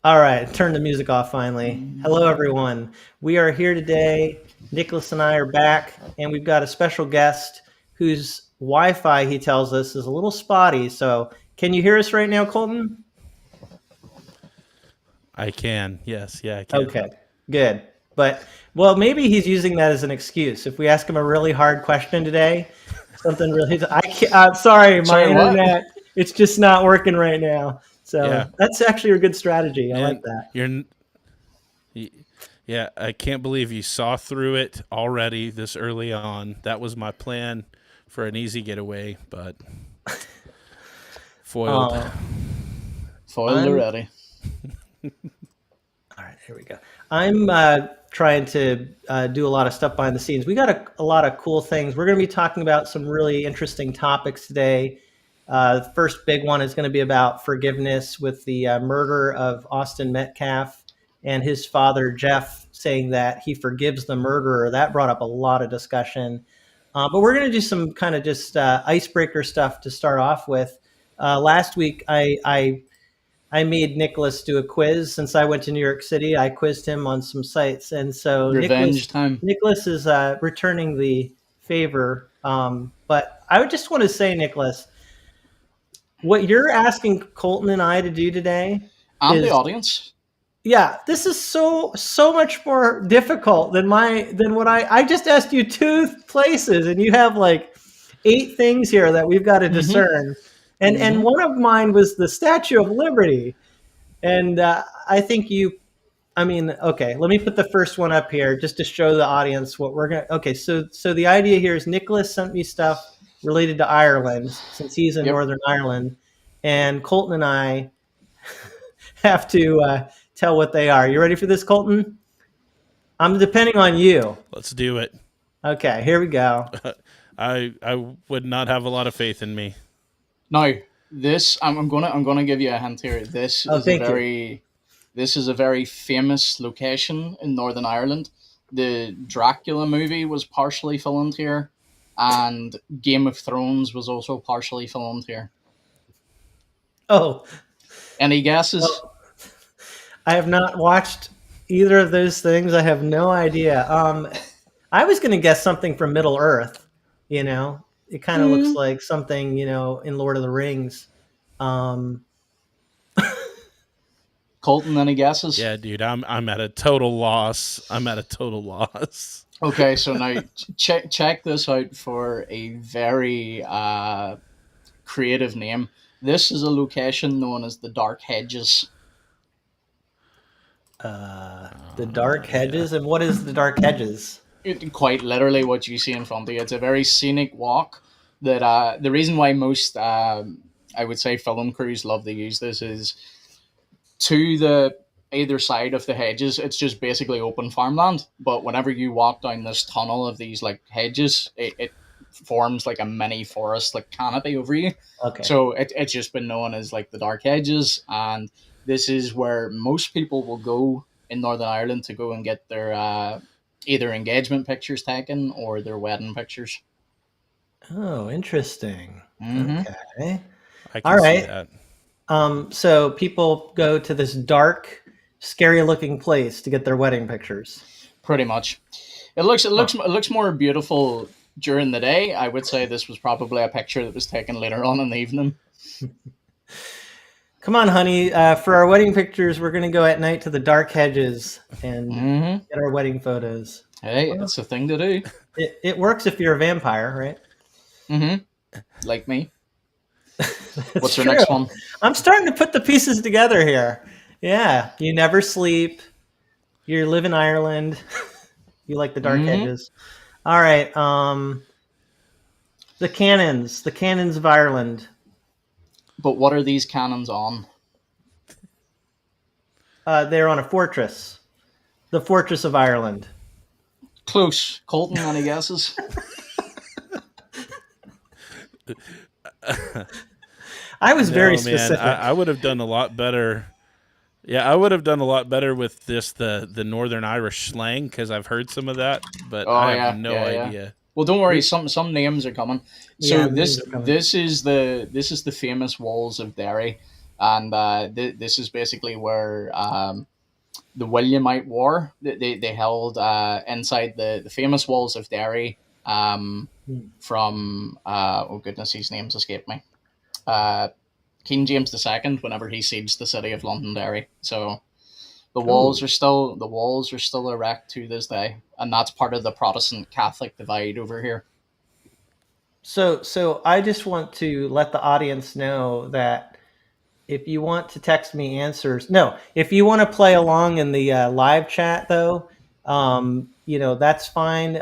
All right, turn the music off finally. Hello, everyone. We are here today. Nicholas and I are back, and we've got a special guest whose Wi-Fi, he tells us, is a little spotty. So, can you hear us right now, Colton? I can. Yes. Yeah, I can. Okay, good. But well, maybe he's using that as an excuse. If we ask him a really hard question today, something really, I can't, I'm sorry, my Sorry, what? internet, it's just not working right now. Yeah. So that's actually a good strategy. I like And that. yeah, I can't believe you saw through it already this early on. That was my plan for an easy getaway, but foiled. Uh, Foiled I'm already. All right, here we go. I'm trying to do a lot of stuff behind the scenes. We got a lot of cool things. We're going to be talking about some really interesting topics today. The first big one is going to be about forgiveness with the murder of Austin Metcalf and his father, Jeff, saying that he forgives the murderer. That brought up a lot of discussion. But we're going to do some kind of just icebreaker stuff to start off with. Last week, I made Nicholas do a quiz since I went to New York City. I quizzed him on some sites, and so Revenge time. Nicholas is returning the favor. But I would just want to say, Nicholas, what you're asking Colton and I to do today And the is, audience. yeah, this is so much more difficult than what I just asked you two places, and you have like 8 things here that we've got to Mm-hmm. discern. And Mm-hmm. one of mine was the Statue of Liberty. And I think I mean, okay, let me put the first one up here just to show the audience what we're going to. Okay, so the idea here is Nicholas sent me stuff related to Ireland since he's in Yep. Northern Ireland. And Colton and I have to tell what they are. You ready for this, Colton? I'm depending on you. Let's do it. Okay, here we go. I would not have a lot of faith in me. Now, this I'm gonna give you a hint here. Oh, thank you. This is a very famous location in Northern Ireland. The Dracula movie was partially filmed here, and Game of Thrones was also partially filmed here. Oh, Any guesses? well, I have not watched either of those things. I have no idea. I was going to guess something from Middle Earth. You know, it kind of looks Hmm. like something in Lord of the Rings. Um, Colton, any guesses? Yeah, dude, I'm at a total loss. I'm at a total loss. Okay, so now check this out for a very creative name. This is a location known as the Dark Hedges. the Dark Yeah. Hedges, and what is the Dark Hedges? Quite literally what you see in front of you. It's a very scenic walk. That the reason why most I would say film crews love to use this is to the either side of the hedges. It's just basically open farmland. But whenever you walk down this tunnel of these like hedges, it forms like a mini forest like canopy over you. Okay. So it's just been known as like the Dark Hedges, and this is where most people will go in Northern Ireland to go and get their either engagement pictures taken or their wedding pictures. Oh, interesting. Mm-hmm. Okay. I All can see right. that. So people go to this dark, scary-looking place to get their wedding pictures. Pretty much. It Huh. looks more beautiful during the day. I would say this was probably a picture that was taken later on in the evening. Come on, honey. For our wedding pictures, we're going to go at night to the dark hedges and Mm-hmm. get our wedding photos. Hey, Well, it's a thing to do. it works if you're a vampire, right? Mm-hmm. Like me. That's What's your true. next one? I'm starting to put the pieces together here. Yeah, you never sleep. You live in Ireland. You like the dark Mm-hmm. hedges. All right. The cannons of Ireland. But what are these cannons on? They're on a fortress. The fortress of Ireland. Close. Colton, any guesses? I was very No, man, specific. I would have done a lot better. Yeah, I would have done a lot better with this the Northern Irish slang because I've heard some of that, but Oh I have yeah, no yeah, yeah. idea. Well, don't worry. Some names are coming. Yeah, So the names are coming. this is the famous walls of Derry. and this is basically where the Williamite War they held inside the famous walls of Derry from oh goodness, his name's escaped me. King James II, whenever he sieged the city of Londonderry. So the walls are still erect to this day, and that's part of the Protestant Catholic divide over here. So I just want to let the audience know that if you want to text me answers, no, if you want to play along in the live chat, though, that's fine.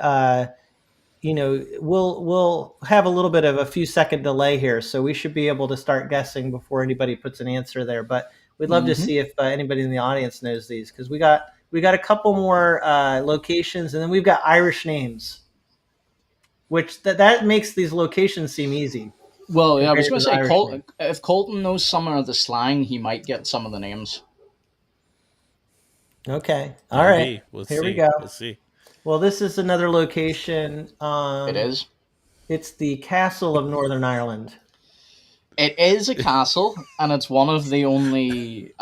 We'll have a little bit of a few second delay here, so we should be able to start guessing before anybody puts an answer there. But we'd love to see if anybody in the audience knows these, because we got a couple more locations, and then we've got Irish names, which that makes these locations seem easy. Well, yeah, I was going to say, if Colton knows some of the slang, he might get some of the names. Okay, all right. Here we go. We'll see. Well, this is another location. It is. It's the Castle of Northern Ireland. It is a castle, and it's one of the only.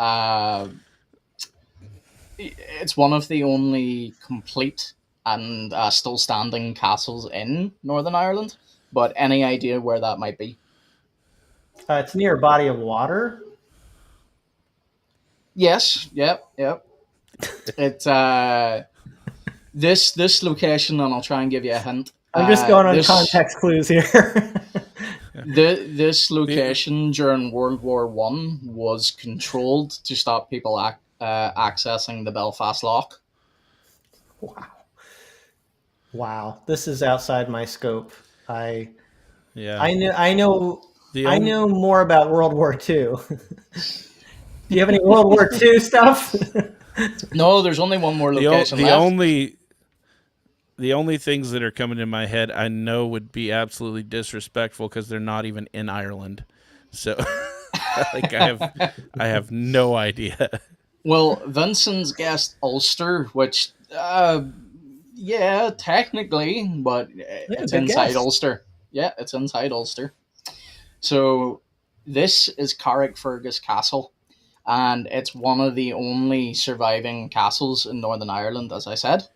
It's one of the only complete and still standing castles in Northern Ireland. But any idea where that might be? It's near a body of water. Yes. Yep. It's this location, and I'll try and give you a hint. I'm just going on context clues here. This location during World War I was controlled to stop people accessing the Belfast Lock. Wow, this is outside my scope. I know more about World War II. Do you have any World War II stuff? No, there's only one more location left. The only things that are coming in my head I know would be absolutely disrespectful because they're not even in Ireland. So I have no idea. Well, Vincent's guessed Ulster, which technically, but it's inside Ulster. Yeah, it's inside Ulster. So this is Carrickfergus Castle, and it's one of the only surviving castles in Northern Ireland, as I said.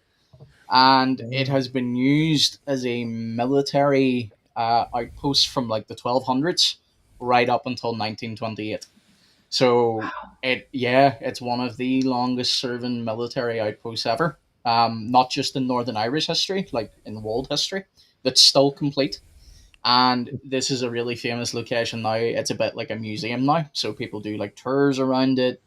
And it has been used as a military outpost from like the 1200s right up until 1928. So it's one of the longest serving military outposts ever. Not just in Northern Irish history, like in world history, that's still complete. And this is a really famous location now. It's a bit like a museum now, so people do like tours around it.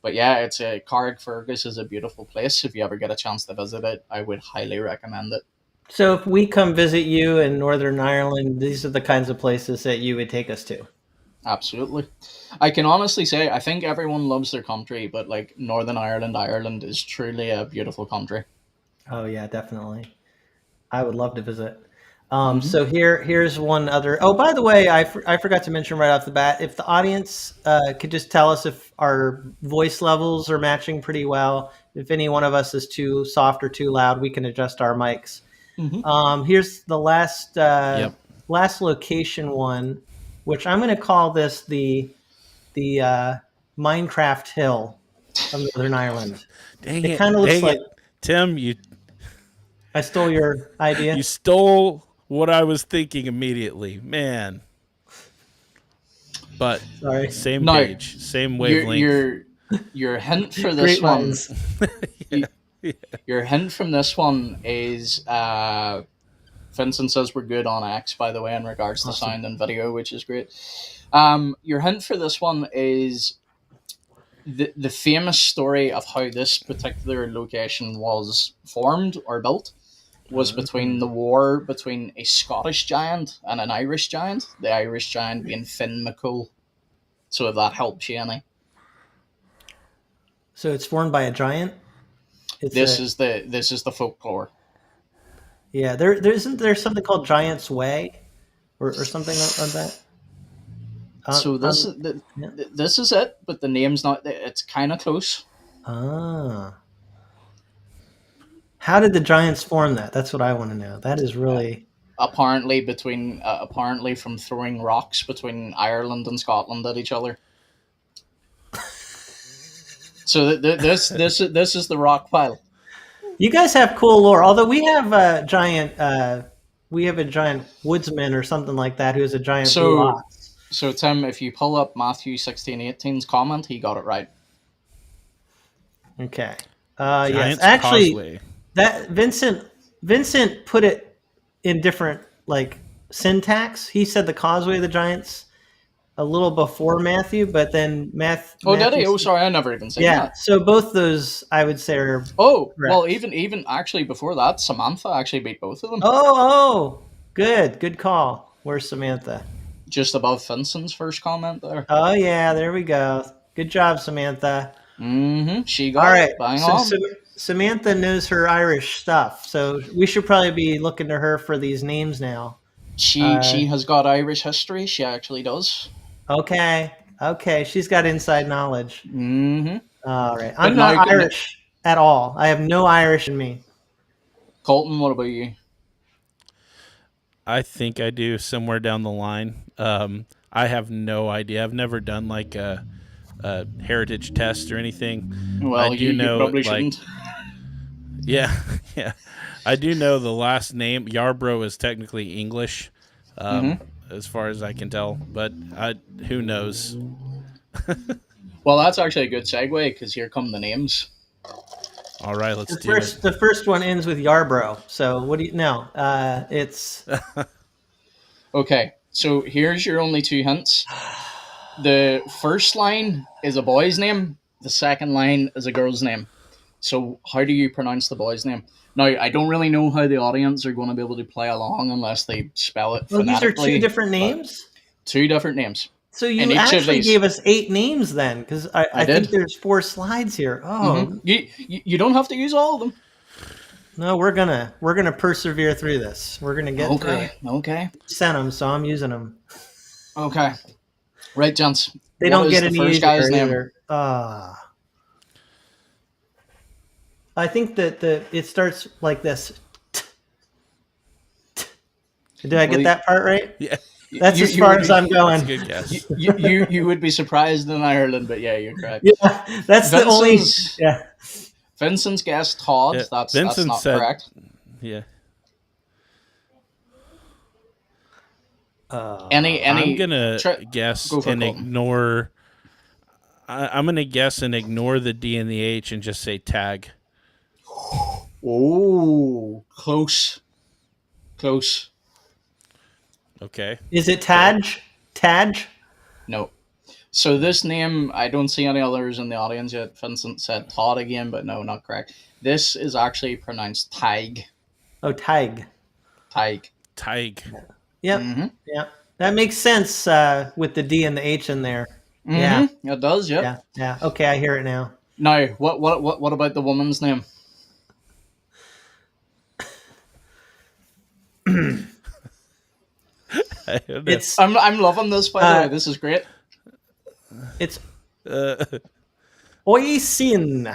But yeah, Carrickfergus is a beautiful place. If you ever get a chance to visit it, I would highly recommend it. So if we come visit you in Northern Ireland, these are the kinds of places that you would take us to. Absolutely. I can honestly say I think everyone loves their country, but like Northern Ireland is truly a beautiful country. Oh yeah, definitely. I would love to visit. So here's one other. Oh, by the way, I forgot to mention right off the bat, if the audience could just tell us if our voice levels are matching pretty well. If any one of us is too soft or too loud, we can adjust our mics. Here's the last location one, which I'm going to call this the Minecraft Hill of Northern Ireland. It kind of looks like Tim. I stole your idea. You stole what I was thinking immediately, man. But sorry, same page, same wavelength. Your hint for this one. Your hint from this one is Vincent says we're good on X, by the way, in regards to sound and video, which is great. Your hint for this one is the famous story of how this particular location was formed or built was between the war between a Scottish giant and an Irish giant, the Irish giant being Finn McCool. So if that helps you any. So it's formed by a giant? This is the folklore. Yeah, there's something called Giant's Way or something like that. So this is it, but the name's not. It's kind of close. How did the giants form that? That's what I want to know. That is really apparently from throwing rocks between Ireland and Scotland at each other. So this is the rock pile. You guys have cool lore. Although we have a giant woodsman or something like that who has a giant blue So ox. so Tim, if you pull up Matthew 16:18's comment, he got it right. Okay. Yes. Giant's Actually, Causeway. that Vincent put it in different like syntax. He said the Causeway of the Giants a little before Matthew, but then Oh, did he? Matthew. Oh, sorry, I never even seen Yeah. that. So both those I would say are. Oh, correct. well, even actually before that, Samantha actually beat both of them. Oh, good call. Where's Samantha? Just above Vincent's first comment there. Oh yeah, there we go. Good job, Samantha. She got All right. it. Bang So, on. Samantha knows her Irish stuff, so we should probably be looking to her for these names now. She has got Irish history. She actually does. Okay. She's got inside knowledge. All right. I'm now not Irish at all. I have no Irish in me. Colton, what about you? I think I do somewhere down the line. I have no idea. I've never done like a heritage test or anything. Well, I do you know, probably like, shouldn't. yeah. I do know the last name. Yarbro is technically English, as far as I can tell. But who knows? Well, that's actually a good segue because here come the names. All right, let's do it. The first one ends with Yarbro. So what do you know? It's Okay, so here's your only two hints. The first line is a boy's name. The second line is a girl's name. So how do you pronounce the boy's name? Now, I don't really know how the audience are going to be able to play along unless they spell it well, these are phonetically. two different names. Two different names. So you And each of actually these- gave us 8 names then, because I think did. there's 4 slides here. Oh You don't have to use all of them. no, we're gonna persevere through this. We're gonna get through it. Okay. Sent them, so I'm using them. Okay. Right, gents. They What don't is get the any first guy's easier name? either. I think that it starts like this. Did I get that part right? Yeah, That's as far as I'm going. that's a good guess. You would be surprised in Ireland, but yeah, you're correct. Yeah, that's the only. Vincent's- Yeah. Vincent's guessed Todd. Yeah, That's Vincent not said- correct. Yeah. Any I'm gonna try- guess go for it, and Colton. ignore. I'm gonna guess and ignore the D and the H and just say tag. Oh, close. Okay. Is it Taj? Taj? No. So this name, I don't see any others in the audience yet. Vincent said Todd again, but no, not correct. This is actually pronounced Tig. Oh, Tig. Tig. Tig. Yep. Mm-hmm. Yep. That makes sense with the D and the H in there. Mm-hmm. It does, yep. Yeah. Okay, I hear it now. Now, what about the woman's name? I don't know. It's I'm loving this, by the way. This is great. it's Uh, Oisin.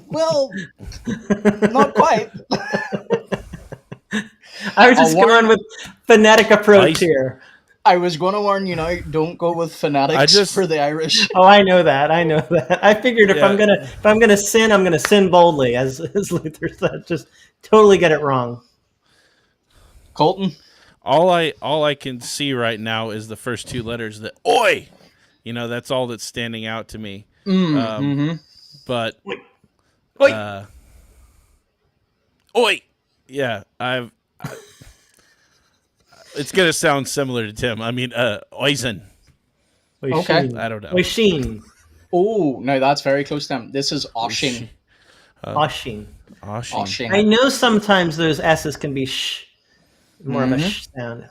Well, not quite. I was just I'll warn- going with phonetic approach Ice- here. I was going to warn you now, don't go with phonetics for the Irish. Oh, I know that. I figured if Yeah. I'm gonna sin, I'm gonna sin boldly, as Luther said. Just totally get it wrong. Colton? all I can see right now is the first two letters. The oi. That's all that's standing out to me. But Oi. oi. Yeah, it's gonna sound similar to Tim. I mean, Oisin. Okay. I don't know. Oisin. Oh, no, that's very close to him. This is Oshin. Oshin. Oshin. Oshin. I know sometimes those S's can be more of a sh sound.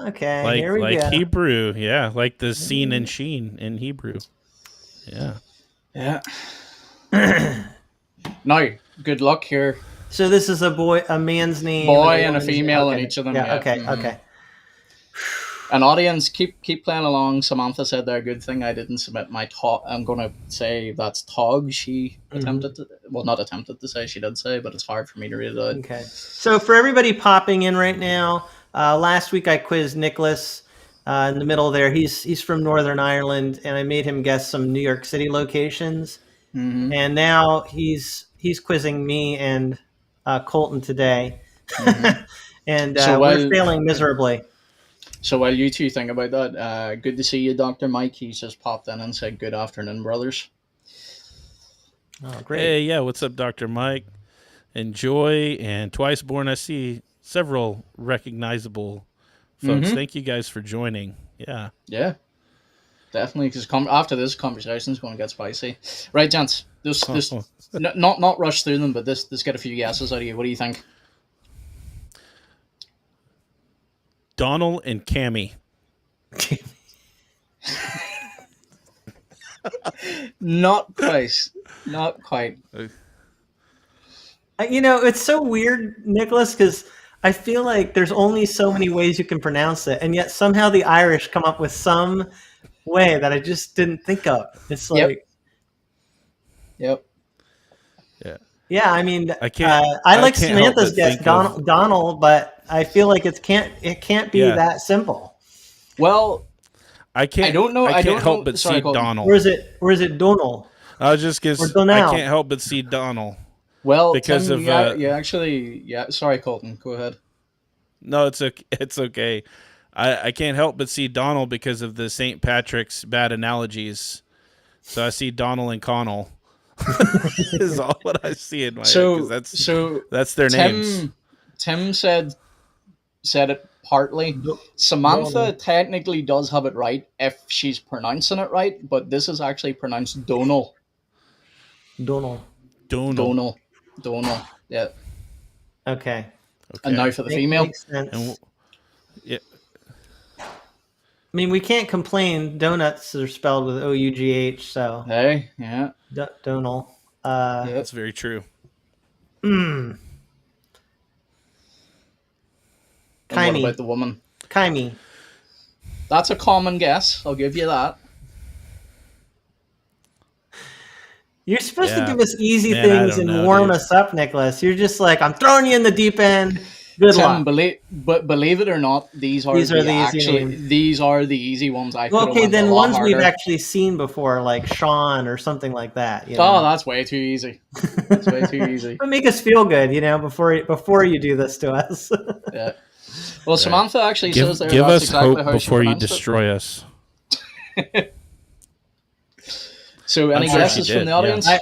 Okay, here we Like go. Hebrew, yeah, like the seen and sheen in Hebrew. Yeah. Yeah. Now, good luck here. So this is a man's name, Boy and a woman's female name. in each of them, Yeah. yeah. Okay. Mhm. Okay. An audience, keep playing along. Samantha said there, good thing I didn't submit my talk. I'm going to say that's Tog. She attempted to, well, not attempted to say, she did say, but it's hard for me to read it out. Okay. So for everybody popping in right now, last week I quizzed Nicholas. in the middle there. He's from Northern Ireland, and I made him guess some New York City locations. Mm-hmm. And now he's quizzing me and Colton today, Mm-hmm. and So we're failing miserably. So while you two think about that, good to see you, Dr. Mike. He's just popped in and said, "Good afternoon, brothers." Oh, great. Hey, yeah, what's up, Dr. Mike? Enjoy and Twice Born. I see several recognizable folks. Mhm. Thank you guys for joining. Yeah. Yeah, definitely. Because after this conversation is going to get spicy. Right, gents. This not rush through them, but this get a few guesses out of you. What do you think? Donald and Cammy. Not quite. Not quite. You know, it's so weird, Nicholas, because I feel like there's only so many ways you can pronounce it, and yet somehow the Irish come up with some way that I just didn't think of. It's like, Yep. Yeah. yeah, I mean, I can't. I like can't help Samantha's but guess, think of- Donald, but I feel like it can't be Yeah. that simple. Well, I can't. I don't know. I can't don't help know. but Sorry, see Colton. Donald. Or is it Donald? I was just Or because I Donald? can't help but see Donald. Well, Because Tim, of, you actually, yeah. Sorry, Colton. Go ahead. No, it's okay. It's okay. I can't help but see Donald because of the St. Patrick's bad analogies. So I see Donald and Connell. Is all what I see in my head. 'Cause that's their names. Tim said it partly. Samantha Donald. technically does have it right if she's pronouncing it right, but this is actually pronounced Donal. Donald. Donald. Donal. Yeah. Okay. And now for the female. Makes sense. And yeah, I mean, we can't complain. Donuts are spelled with Ough, so Hey, yeah. Donald. Yeah. that's very true. And what Kaimi. about the woman? Kaimi. That's a common guess. I'll give you that. You're supposed to Yeah. give us easy Man, I things don't and know, warm dude. us up, Nicholas. You're just like, I'm throwing you in the deep end. Good luck. Believe it or not, these are These are the easy actually names. these are the easy ones. I Well, could have okay, went a then lot ones we've harder. actually seen before, like Sean or something like that. You Oh, know? that's way too easy. That's way too easy. But make us feel good, before you do this to us. Yeah. Well, Samantha actually says there Give that's us exactly hope how she before you pronounced it. destroy us. So, any sure guesses she from did, the audience? yeah.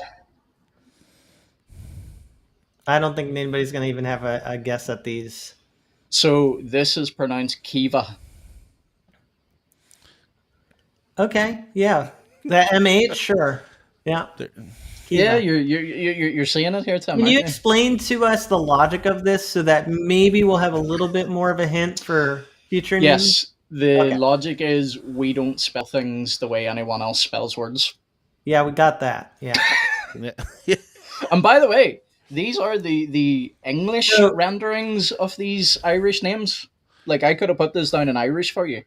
I don't think anybody's going to even have a guess at these. So, this is pronounced Kiva. Okay, yeah. The MH, sure. Yeah. Yeah, Kiva. you're seeing it here, Tim. Can you aren't explain to us the logic of this so that maybe we'll have a little bit more of a hint for future names? Yes. The Okay. logic is we don't spell things the way anyone else spells words. Yeah, we got that. Yeah. Yeah. And by the way, these are the English So- renderings of these Irish names. Like, I could have put this down in Irish for you.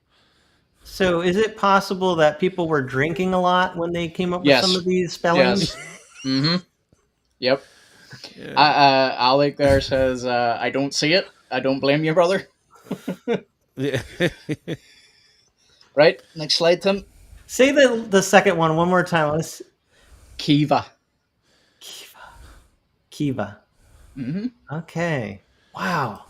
So is it possible that people were drinking a lot when they came up Yes. with some of these spellings? Yes. Mm-hmm. Yep. Yeah. Alec there says, I don't see it. I don't blame you, brother. Yeah. Right? Next slide, Tim. Say the second one more time. Let's Kiva. Kiva. Mm-hmm. Okay. Wow.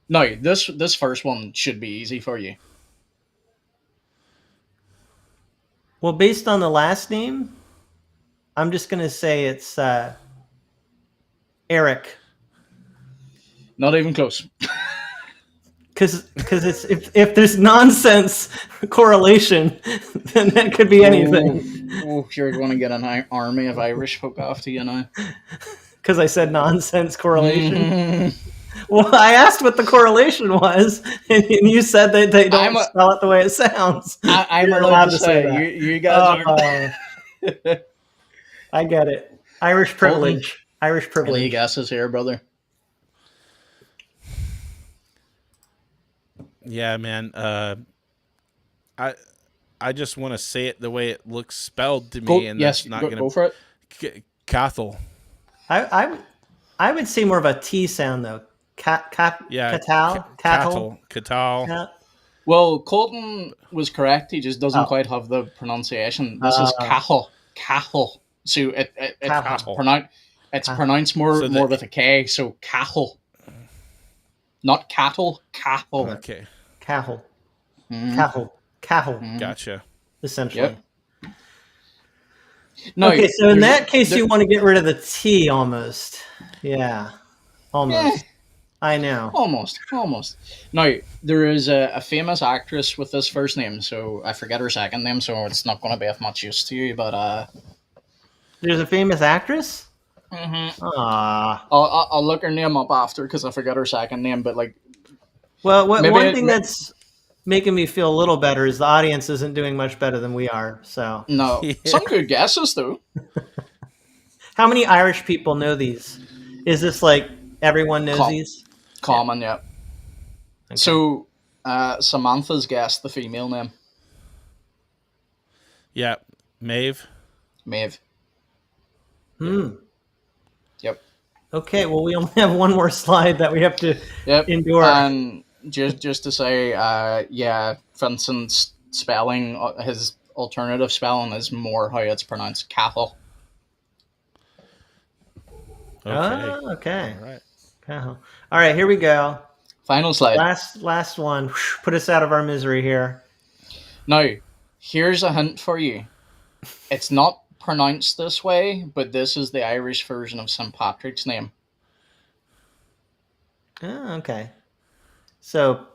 No, this first one should be easy for you. Well, based on the last name, I'm just gonna say it's Eric. Not even close. Because it's if there's nonsense correlation, then that could be anything. Oh, you're going to get an army of Irish folk after you now. Because I said nonsense correlation. Mhm. Well, I asked what the correlation was, and you said that they don't spell it the way it sounds. I'm You're allowed to say that. you guys are. I get it. Irish privilege. Irish Any privilege. guesses here, brother? Yeah, man. I just want to say it the way it looks spelled to me, and yes, that's not go going for it. Cathal. I would say more of a T sound though. Yeah, Cattle. Catal. Well, Colton was correct. He just doesn't Oh. quite have the pronunciation. This is cahill. Cahill. So it's Cahill. pronounced. It's pronounced more with a K. So cahill, not cattle. Cahill. Okay, Cahill. Mhm. Cahill. gotcha. Essentially. Yep. No, Okay, so in that case, there- you want to get rid of the T almost. Yeah, almost. Eh, I know. almost. Now, there is a famous actress with this first name, so I forget her second name, so it's not going to be of much use to you. But There's a famous actress? mm-hmm. Ah. I'll look her name up after because I forget her second name. But like, Well, Maybe one it- thing ma- that's making me feel a little better is the audience isn't doing much better than we are. So, no, Yeah. some good guesses though. how many Irish people know these? Is this like everyone knows these? Common, yeah. Okay. So, Samantha's guessed the female name, Yeah, Maeve. Maeve. Yep. Okay, well, we only have one more slide that we have to Yep. endure. And just to say, yeah, Vincent's spelling, his alternative spelling is more how it's pronounced, cattle. Okay. Oh, okay. All right. All right, here we go. Final slide. Last one. Put us out of our misery here. Now, here's a hint for you. It's not pronounced this way, but this is the Irish version of St. Patrick's name. Oh, okay. So,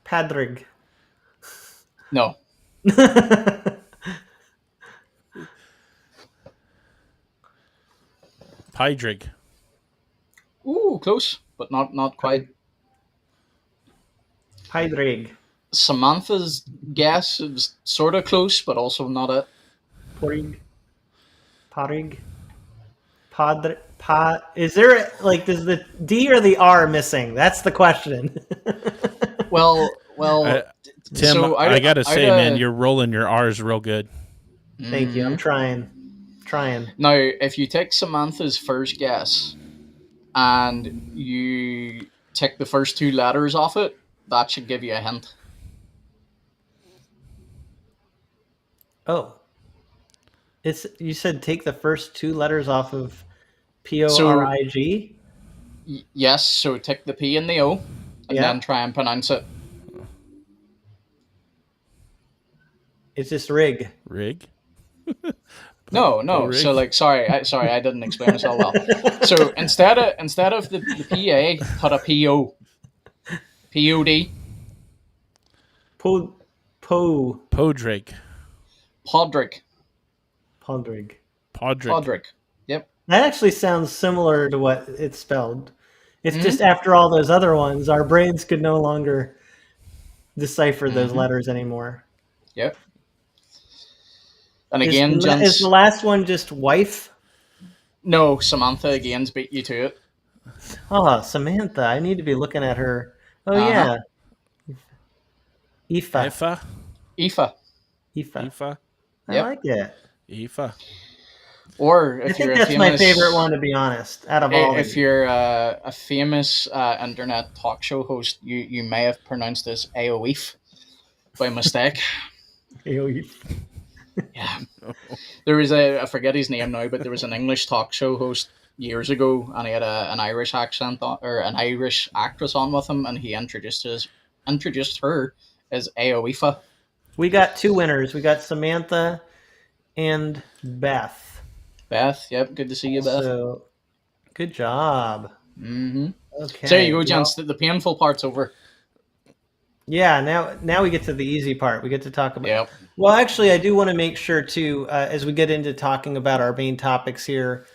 Padrig. No. Pydrig. Ooh, close, but not quite. Padrig. Samantha's guess is sort of close, but also not it. Porig. Padrig. Padre. Is there, like, does the D or the R missing? That's the question. Well, Tim, so I gotta say, I'd, man, you're rolling your R's real good. Thank you. I'm trying. Now, if you take Samantha's first guess and you take the first two letters off it, that should give you a hint. Oh. You said take the first two letters off of P-O-R-I-G? Yes, so take the P and the O and Yeah. then try and pronounce it. It's just rig. Rig. No. Rig. So like, sorry, I didn't explain myself well. So instead of the PA, put a PO. POD. Podrig. Podrick. Podrig. Podrick. Yep. That actually sounds similar to what it's spelled. It's just after all those other ones, our brains could no longer decipher those letters anymore. Yep. And again, is the last one just wife? No, Samantha again's beat you to it. Oh, Samantha. I need to be looking at her. Oh, yeah. Aoife. Aoife. I Yep. like it. Aoife. Or I if think you're that's a my famous, favorite one, to be honest, out of all of if you're a famous internet talk show host, you may have pronounced this Aoife by mistake. Aoife. Yeah. There was I forget his name now, but there was an English talk show host years ago, and he had an Irish accent or an Irish actress on with him, and he introduced her as Aoife. We got two winners. We got Samantha and Beth. Beth, yep, good to see you, Beth. So, good job. Mm-hmm. Okay. So there you go, gents. The painful part's over. Yeah, now we get to the easy part. We get to talk about. Yep. Well, actually, I do want to make sure too, as we get into talking about our main topics here,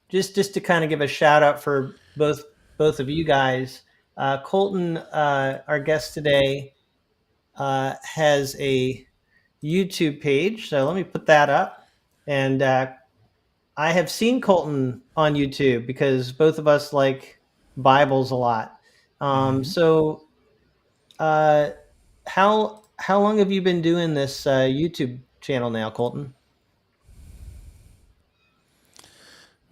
just to kind of give a shout out for both of you guys. Colton, our guest today, has a YouTube page, so let me put that up. And I have seen Colton on YouTube because both of us like Bibles a lot. So, how long have you been doing this YouTube channel now, Colton?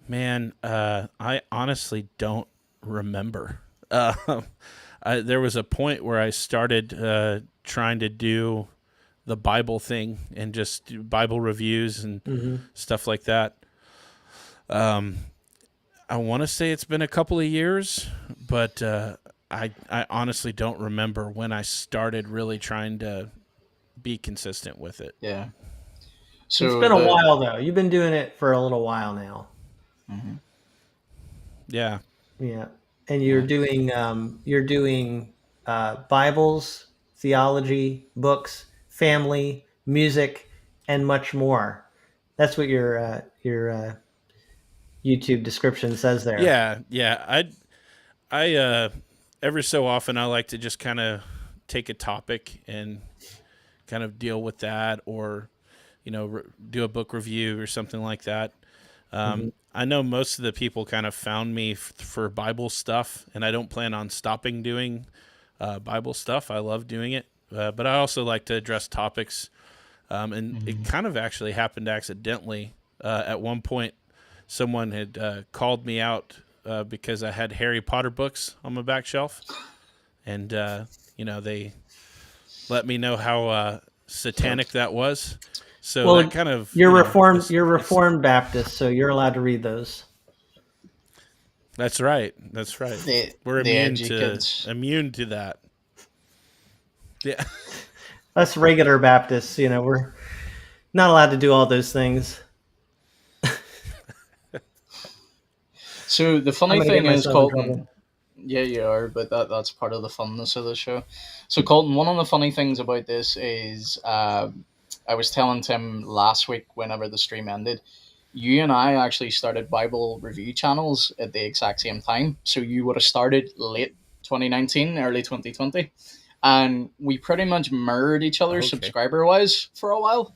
Man, I honestly don't remember. There was a point where I started trying to do the Bible thing and just do Bible reviews and stuff like that. I want to say it's been a couple of years, but I honestly don't remember when I started really trying to be consistent with it. Yeah. So it's been a while, though. You've been doing it for a little while now. Mm-hmm. Yeah. Yeah. And you're doing Bibles, theology, books, family, music, and much more. That's what your YouTube description says there. Yeah. I every so often I like to just kind of take a topic and kind of deal with that, or do a book review or something like that. I know most of the people kind of found me for Bible stuff, and I don't plan on stopping doing Bible stuff. I love doing it, but I also like to address topics. And it kind of actually happened accidentally. At one point, someone had called me out because I had Harry Potter books on my back shelf, and they let me know how satanic that was. So that kind of you're Reformed Baptist, so you're allowed to read those. That's right. We're immune to that. Yeah. Us regular Baptists, we're not allowed to do all those things. So the funny thing is, Colton, yeah, you are, but that's part of the funness of the show. So Colton, one of the funny things about this is I was telling Tim last week, whenever the stream ended, you and I actually started Bible review channels at the exact same time. So you would have started late 2019, early 2020. And we pretty much mirrored each other subscriber-wise for a while.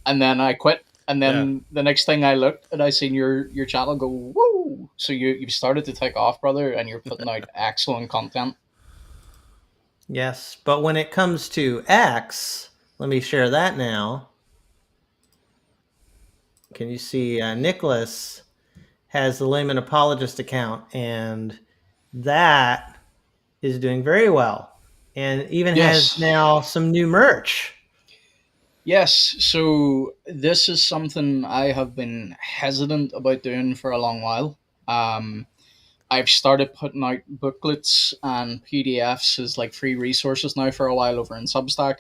And then I quit. And then the next thing I looked and I seen your channel go, woo! So you've started to take off, brother, and you're putting out excellent content. Yes, but when it comes to X, let me share that now. Can you see Nicholas has the Layman Apologist account, and that is doing very well, and even has now some new merch. Yes, so this is something I have been hesitant about doing for a long while. I've started putting out booklets and PDFs as like free resources now for a while over in Substack.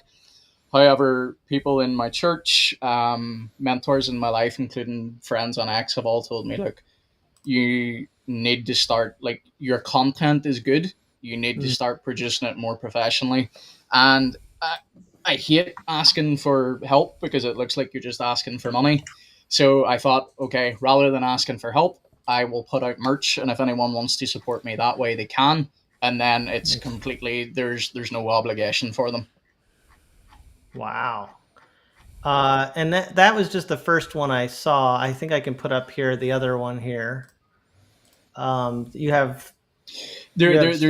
However, people in my church, mentors in my life, including friends on X, have all told me, look, you need to start, like, your content is good. You need to start producing it more professionally. And I hate asking for help because it looks like you're just asking for money. So I thought, okay, rather than asking for help, I will put out merch. And if anyone wants to support me that way, they can. And then it's completely, there's no obligation for them. Wow. And that was just the first one I saw. I think I can put up here the other one here. You have there's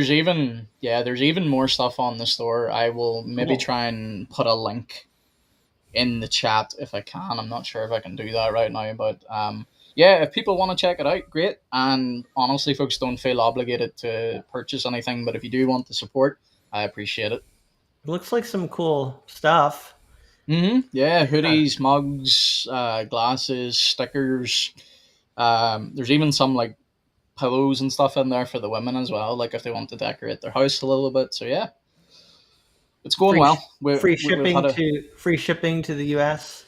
even more stuff on the store. I will maybe try and put a link in the chat if I can. I'm not sure if I can do that right now, but if people want to check it out, great. And honestly, folks, don't feel obligated to purchase anything, but if you do want to support, I appreciate it. It looks like some cool stuff. Yeah, hoodies, mugs, glasses, stickers. There's even some like pillows and stuff in there for the women as well, like if they want to decorate their house a little bit. So yeah, it's going well. Free shipping to the US.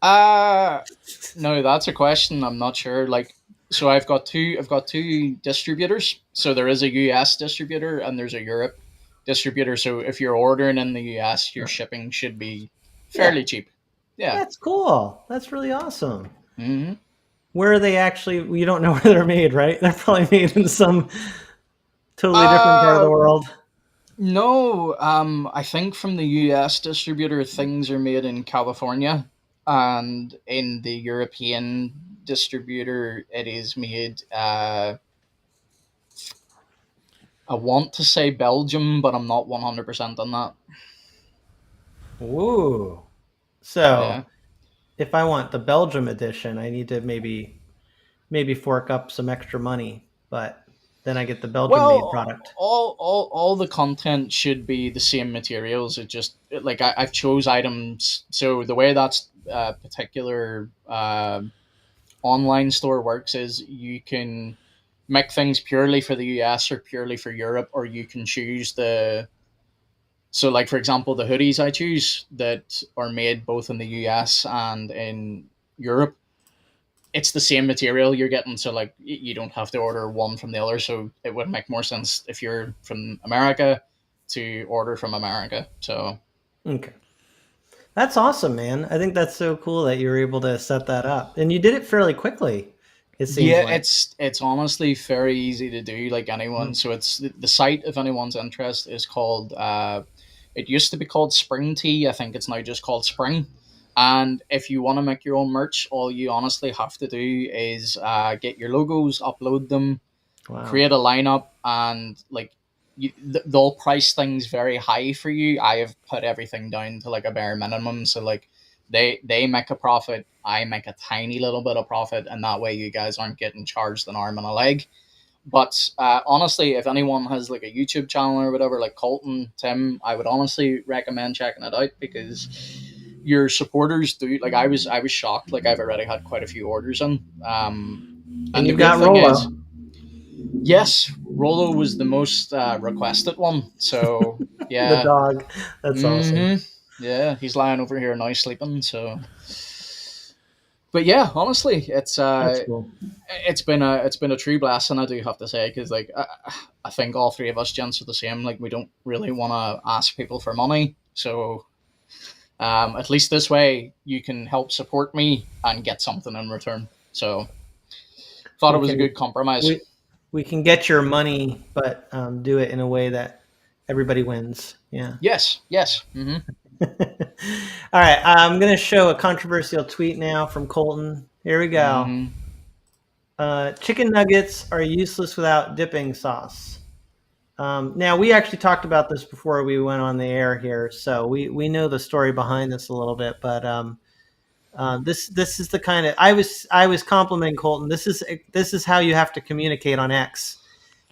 No, that's a question. I'm not sure. Like, so I've got two distributors. So there is a US distributor and there's a Europe distributor. So if you're ordering in the US, your shipping should be fairly cheap. Yeah, that's cool. That's really awesome. Where are they actually? You don't know where they're made, right? They're probably made in some totally different part of the world. No, I think from the US distributor, things are made in California, and in the European distributor, it is made. I want to say Belgium, but I'm not 100% on that. Ooh. So, if I want the Belgium edition, I need to maybe fork up some extra money. but then I get the Belgian-made Well, product. all the content should be the same materials. It just like I've chose items. So the way that's particular online store works is you can make things purely for the US or purely for Europe, or you can choose the. So, like for example, the hoodies I choose that are made both in the US and in Europe, it's the same material you're getting, so like you don't have to order one from the other. So it would make more sense if you're from America to order from America. So Okay. That's awesome, man. I think that's so cool that you were able to set that up. And you did it fairly quickly, it seems yeah, like. it's honestly very easy to do. Like anyone, so it's the site. If anyone's interest is called. It used to be called Spring Tea. I think it's now just called Spring. And if you want to make your own merch, all you honestly have to do is get your logos, upload them, Wow. create a lineup, and like they'll price things very high for you. I have put everything down to like a bare minimum, so like they make a profit, I make a tiny little bit of profit, and that way you guys aren't getting charged an arm and a leg. But honestly, if anyone has like a YouTube channel or whatever, like Colton, Tim, I would honestly recommend checking it out, because your supporters do. Like I was shocked. Like I've already had quite a few orders in. And And the you've good got thing Rolo. is, yes, Rolo was the most requested one. So The yeah, dog. That's awesome. yeah, he's lying over here now sleeping. So, but yeah, honestly, That's cool. it's been a true blessing, I do have to say, because like I think all three of us gents are the same. Like we don't really want to ask people for money, so at least this way you can help support me and get something in return. So thought it was a good compromise. We can get your money, but do it in a way that everybody wins. Yeah. Yes. All right. I'm going to show a controversial tweet now from Colton. Here we go. Chicken nuggets are useless without dipping sauce. Now, we actually talked about this before we went on the air here, so we know the story behind this a little bit. But this is the kind of I was complimenting Colton. This is how you have to communicate on X.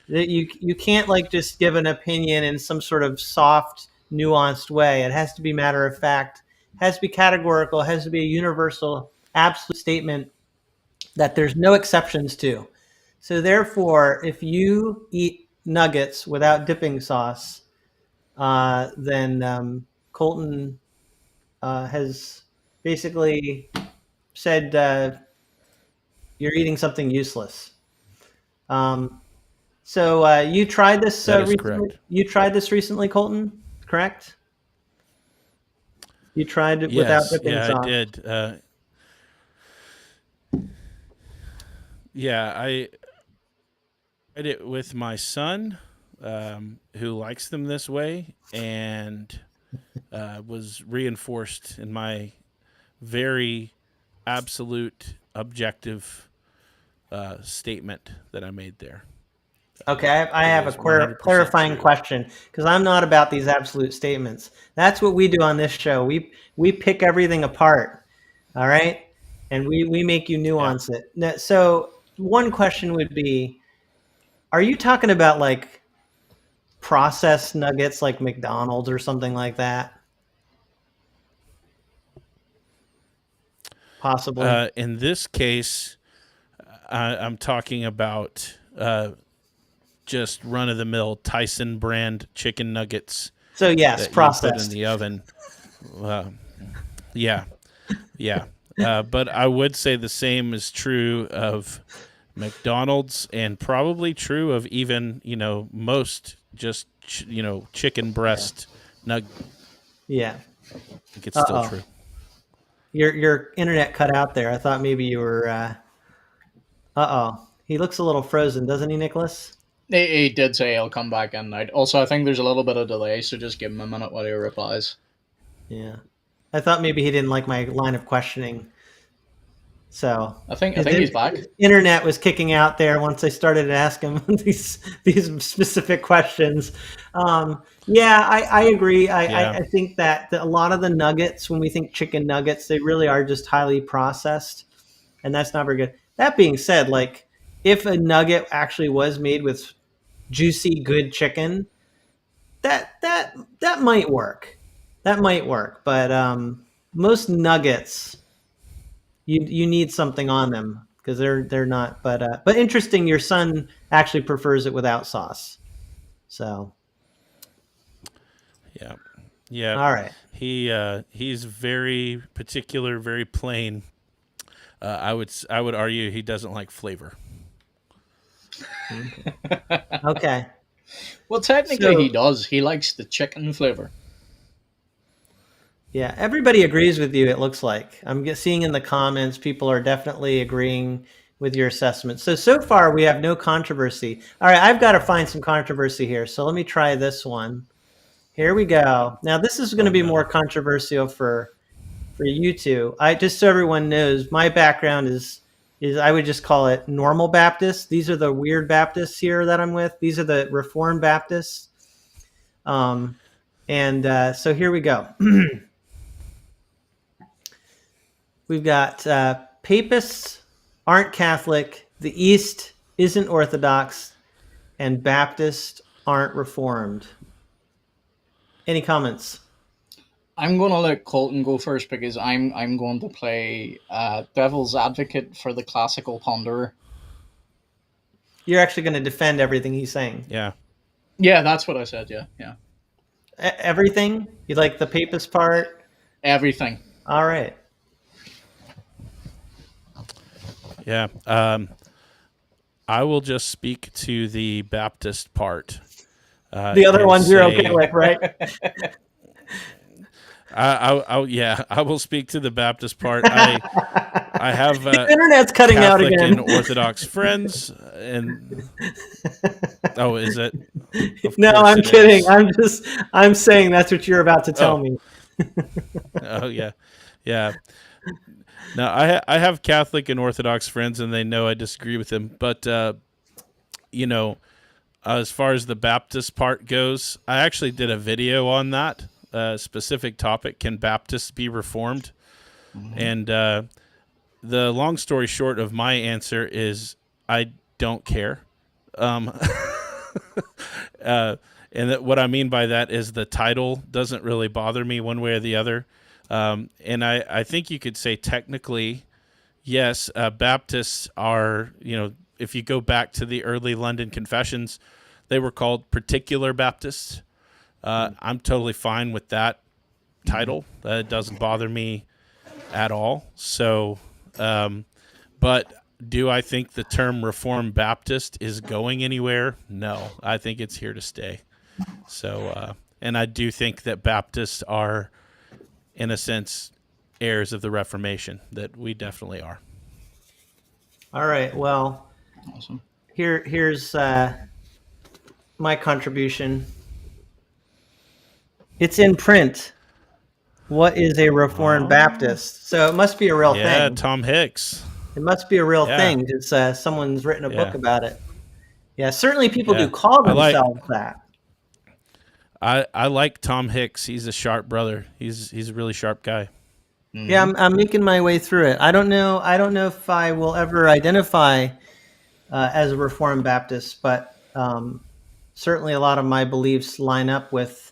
That you can't like just give an opinion in some sort of soft, nuanced way. It has to be matter of fact. It has to be categorical. It has to be a universal, absolute statement that there's no exceptions to. So therefore, if you eat nuggets without dipping sauce, then Colton has basically said you're eating something useless. So you tried this recently? Correct. You tried this recently, Colton, correct? You tried it without dipping sauce. I did. I did it with my son, who likes them this way, and was reinforced in my very absolute objective statement that I made there. Okay, I have a clarifying question, because I'm not about these absolute statements. That's what we do on this show. We pick everything apart, all right? And we make you nuance it. Now, so one question would be, are you talking about like processed nuggets like McDonald's or something like that? Possibly. In this case, I'm talking about just run-of-the-mill Tyson brand chicken nuggets. So yes, that processed. you put in the oven. Yeah. But I would say the same is true of McDonald's, and probably true of even most just chicken breast nug. Yeah, I think it's still true. Your internet cut out there. I thought maybe you were. He looks a little frozen, doesn't he, Nicholas? He did say he'll come back in. Also, I think there's a little bit of delay, so just give him a minute while he replies. Yeah, I thought maybe he didn't like my line of questioning. So I think he's back. Internet was kicking out there once I started to ask him these specific questions. I agree. I think that a lot of the nuggets, when we think chicken nuggets, they really are just highly processed, and that's not very good. That being said, like if a nugget actually was made with juicy, good chicken, that might work. That might work. But most nuggets, you need something on them because they're not. But interesting. Your son actually prefers it without sauce. So Yeah. Yeah. all right. He's very particular, very plain. I would argue he doesn't like flavor. Okay. Well, technically So- he does. He likes the chicken flavor. Yeah, everybody agrees with you, it looks like. I'm seeing in the comments, people are definitely agreeing with your assessment. So far, we have no controversy. All right, I've got to find some controversy here. So let me try this one. Here we go. Now, this is going to be more controversial for you two. Just so everyone knows, my background is I would just call it normal Baptist. These are the weird Baptists here that I'm with. These are the Reformed Baptists. So here we go. We've got Papists aren't Catholic, the East isn't Orthodox, and Baptists aren't Reformed. Any comments? I'm going to let Colton go first because I'm going to play devil's advocate for the classical ponderer. You're actually going to defend everything he's saying. Yeah. Yeah, that's what I said. Yeah. Everything? You like the Papist part? Everything. All right. Yeah. I will just speak to the Baptist part. The other ones you're okay with, right? I will speak to the Baptist part. I have the internet's cutting Catholic out again. and Orthodox friends, and is it? No, I'm kidding. I'm saying that's what you're about to tell me. Oh yeah. Now I have Catholic and Orthodox friends, and they know I disagree with them. But as far as the Baptist part goes, I actually did a video on that specific topic. Can Baptists be reformed? Mm-hmm. And the long story short of my answer is I don't care. And what I mean by that is the title doesn't really bother me one way or the other. And I think you could say technically, yes, Baptists are, if you go back to the early London confessions, they were called particular Baptists. I'm totally fine with that title. It doesn't bother me at all. So, but do I think the term Reformed Baptist is going anywhere? No, I think it's here to stay. So, and I do think that Baptists are, in a sense, heirs of the Reformation, that we definitely are. All right. Well, awesome. Here's my contribution. It's in print. What is a Reformed Baptist? So it must be a real thing. Yeah, Tom Hicks. It must be a real thing because someone's written a book about it. Yeah, certainly people do call themselves that. I like Tom Hicks. He's a sharp brother. He's a really sharp guy. Mm-hmm. Yeah, I'm making my way through it. I don't know if I will ever identify as a Reformed Baptist, but certainly a lot of my beliefs line up with.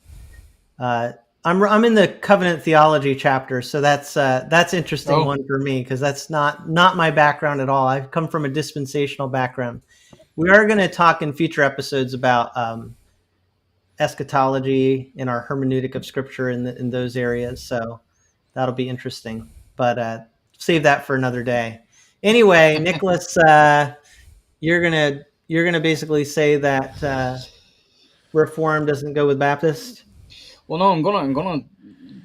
I'm in the covenant theology chapter, so that's interesting one for me because that's not my background at all. I've come from a dispensational background. We are going to talk in future episodes about eschatology and our hermeneutic of Scripture in those areas, so that'll be interesting. But save that for another day. Anyway, Nicholas, you're gonna basically say that Reform doesn't go with Baptist. Well, no, I'm gonna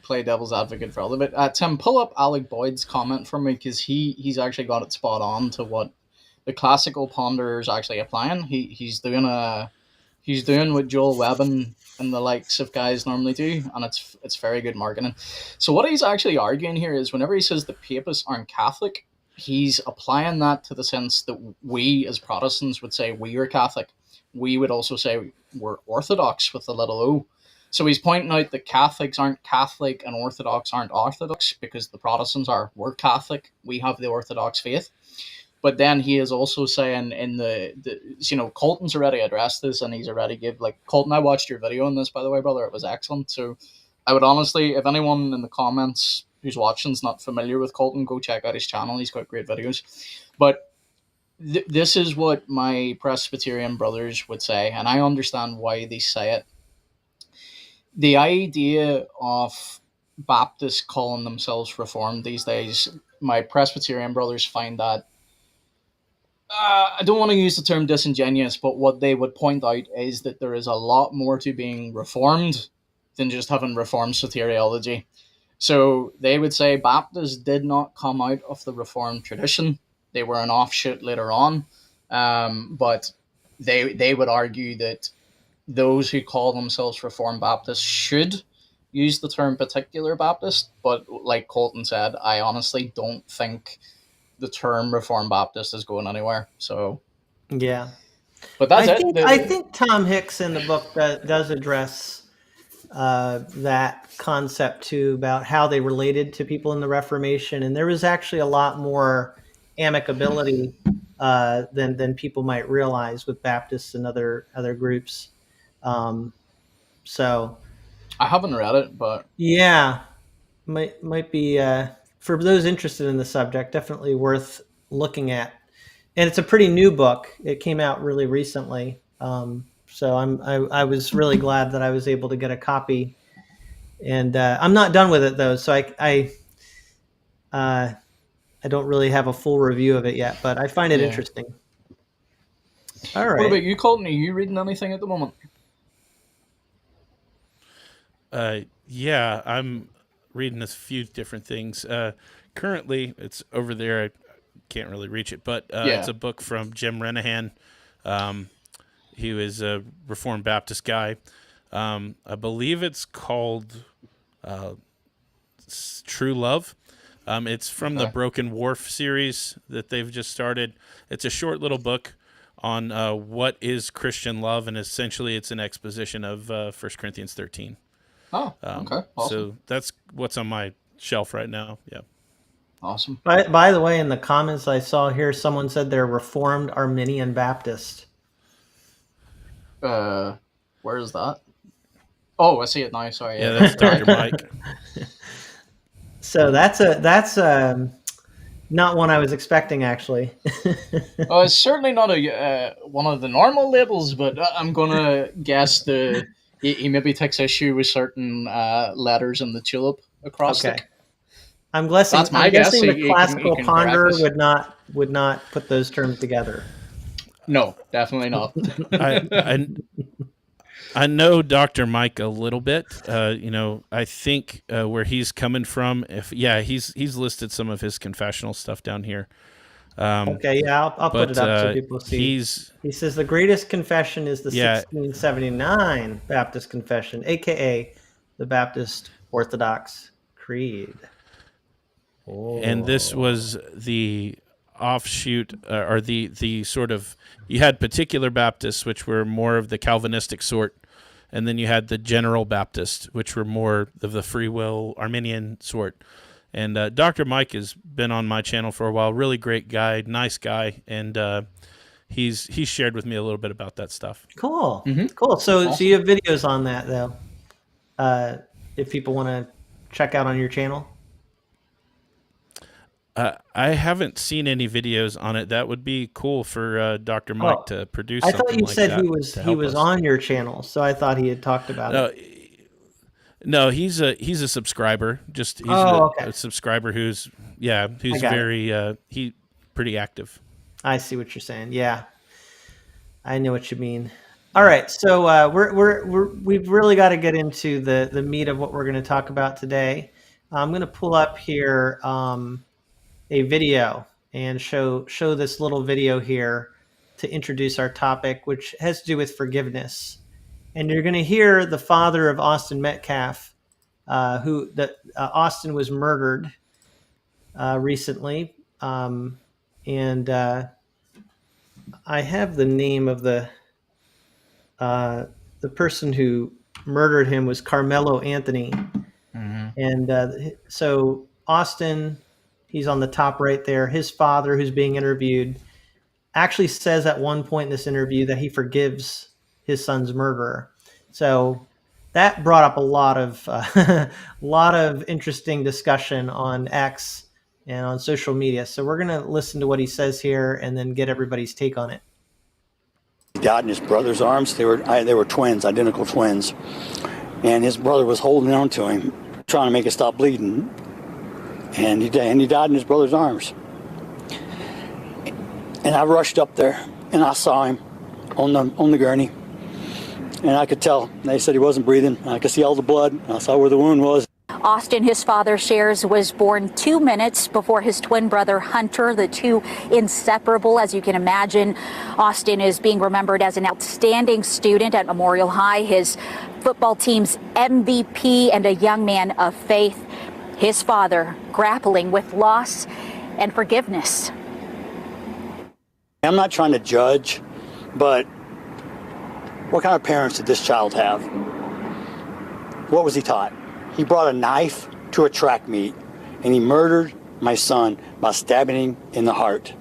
play devil's advocate for a little bit. Tim, pull up Alec Boyd's comment for me because he's actually got it spot on to what the classical ponderer is actually applying. He's doing what Joel Webbin and the likes of guys normally do, and it's very good marketing. So what he's actually arguing here is whenever he says the Papists aren't Catholic, he's applying that to the sense that we as Protestants would say we are Catholic. We would also say we're Orthodox with a little O. So he's pointing out that Catholics aren't Catholic and Orthodox aren't Orthodox because the Protestants we're Catholic. We have the Orthodox faith. But then he is also saying in Colton's already addressed this, and he's already give Colton. I watched your video on this, by the way, brother. It was excellent. So I would honestly, if anyone in the comments who's watching is not familiar with Colton, go check out his channel. He's got great videos. But this is what my Presbyterian brothers would say, and I understand why they say it. The idea of Baptists calling themselves Reformed these days, my Presbyterian brothers find that, I don't want to use the term disingenuous, but what they would point out is that there is a lot more to being Reformed than just having Reformed soteriology. So they would say Baptists did not come out of the Reformed tradition. They were an offshoot later on. But they would argue that those who call themselves Reformed Baptists should use the term particular Baptist. But like Colton said, I honestly don't think the term Reformed Baptist is going anywhere. So yeah, but that's I think Tom Hicks in the book does address that concept too, about how they related to people in the Reformation, and there was actually a lot more amicability than people might realize with Baptists and other groups. So I haven't read it, but yeah, might be for those interested in the subject, definitely worth looking at. And it's a pretty new book. It came out really recently. So I was really glad that I was able to get a copy. And I'm not done with it though, so I don't really have a full review of it yet, but I find it interesting. All right. What about you, Colton? Are you reading anything at the moment? Yeah, I'm reading a few different things. Currently, it's over there. I can't really reach it, but it's a book from Jim Renahan. He was a Reformed Baptist guy. I believe it's called True Love. It's from the Broken Wharf series that they've just started. It's a short little book on what is Christian love, and essentially it's an exposition of 1 Corinthians 13. Oh, okay. Awesome. So that's what's on my shelf right now. Yeah. Awesome. By the way, in the comments I saw here, someone said they're Reformed Arminian Baptist. Where is that? Oh, I see it now. Sorry. Yeah, that's Dr. Mike. So that's not one I was expecting, actually. Oh, it's certainly not a one of the normal labels, but I'm gonna guess he maybe takes issue with certain letters in the tulip acrostic. Okay. I'm guessing. That's my I'm guess. guessing the You classical can ponder correct us. would not put those terms together. No, definitely not. I know Dr. Mike a little bit. I think where he's coming from. He's listed some of his confessional stuff down here. Okay, yeah, I'll put it up so people see. He says the greatest confession is the 1679 Baptist Confession, aka the Baptist Orthodox Creed. Oh. And this was the offshoot, or the sort of, you had particular Baptists, which were more of the Calvinistic sort, and then you had the General Baptist, which were more of the free will Arminian sort. And Dr. Mike has been on my channel for a while. Really great guy, nice guy, and he's shared with me a little bit about that stuff. Cool, cool. So you have videos on that though, if people want to check out on your channel. I haven't seen any videos on it. That would be cool for Dr. Mike to produce. I thought you like said he was on your channel, so I thought he had talked about it. No, he's a subscriber. He's a subscriber who's very pretty active. I see what you're saying. Yeah, I know what you mean. All right, so we've really got to get into the meat of what we're going to talk about today. I'm going to pull up here a video and show this little video here to introduce our topic, which has to do with forgiveness. And you're going to hear the father of Austin Metcalf, Austin was murdered recently, and I have the name of the person who murdered him was Carmelo Anthony, and so Austin, He's on the top right there. His father, who's being interviewed, actually says at one point in this interview that he forgives his son's murderer. So that brought up a lot of interesting discussion on X and on social media. So we're going to listen to what he says here and then get everybody's take on it. He died in his brother's arms. They were twins, identical twins. And his brother was holding on to him, trying to make it stop bleeding. And he died in his brother's arms. And I rushed up there, and I saw him on the gurney. And I could tell. They said he wasn't breathing. I could see all the blood. I saw where the wound was. Austin, his father shares, was born 2 minutes before his twin brother Hunter, the two inseparable, as you can imagine. Austin is being remembered as an outstanding student at Memorial High, his football team's MVP, and a young man of faith. His father grappling with loss and forgiveness. I'm not trying to judge, but what kind of parents did this child have? What was he taught? He brought a knife to a track meet, and he murdered my son by stabbing him in the heart.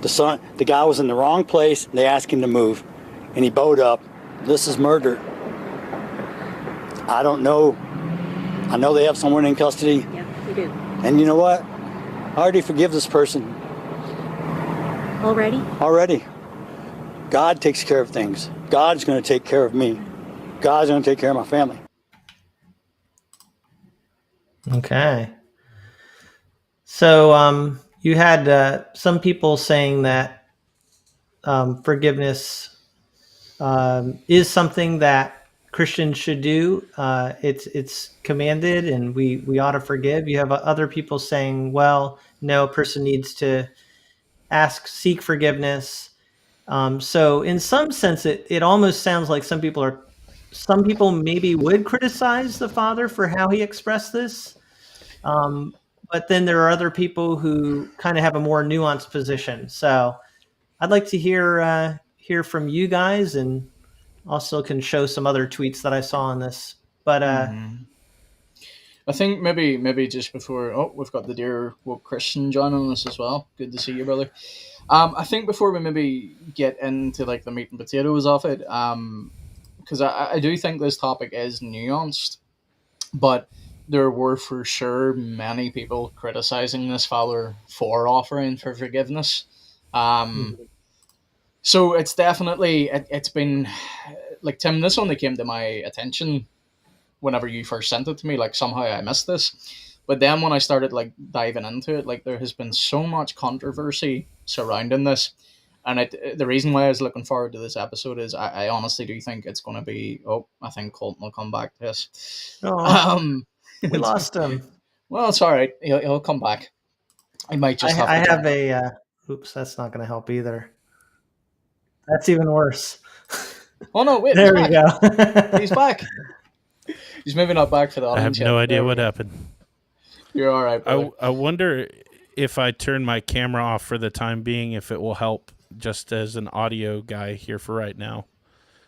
The guy was in the wrong place. They asked him to move, and he bowed up. This is murder. I don't know. I know they have someone in custody. Yeah, we do. And you know what? I already forgive this person. Already. God takes care of things. God's going to take care of me. God's going to take care of my family. Okay. So you had some people saying that forgiveness is something that Christians should do. It's commanded, and we ought to forgive. You have other people saying, well, no, a person needs to seek forgiveness. So in some sense, it almost sounds like some people maybe would criticize the father for how he expressed this. But then there are other people who kind of have a more nuanced position. So I'd like to hear from you guys, and also can show some other tweets that I saw on this. But I think maybe just before, we've got the dear woke Christian joining us as well. Good to see you, brother. I think before we maybe get into like the meat and potatoes of it, because I do think this topic is nuanced, but there were for sure many people criticizing this father for offering for forgiveness. So it's definitely, it's been, like, Tim, this only came to my attention whenever you first sent it to me. Like, somehow I missed this. But then when I started, like, diving into it, like, there has been so much controversy surrounding this. And the reason why I was looking forward to this episode is I honestly do think it's going to be, I think Colton will come back to this. We lost him. Well, it's all right. He'll come back. I might just have to. I have a, oops, that's not going to help either. That's even worse. Oh, no, wait. There we go. He's back. He's maybe not back for the audience. I have no idea what happened. You're all right, brother. I wonder if I turn my camera off for the time being, if it will help just as an audio guy here for right now.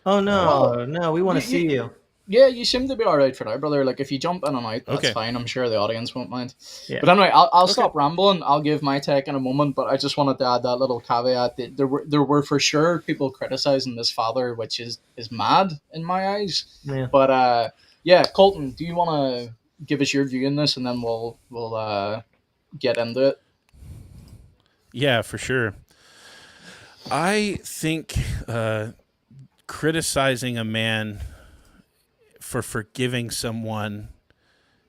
Oh, no. No, we want to see you. Yeah, you seem to be all right for now, brother. Like, if you jump in and out, that's okay. fine. I'm sure the audience won't mind. Yeah. But anyway, I'll stop rambling. I'll give my take in a moment, but I just wanted to add that little caveat that there were for sure people criticizing this father, which is mad in my eyes. Yeah. But yeah, Colton, do you want to give us your view in this, and then we'll get into it? Yeah, for sure. I think criticizing a man for forgiving someone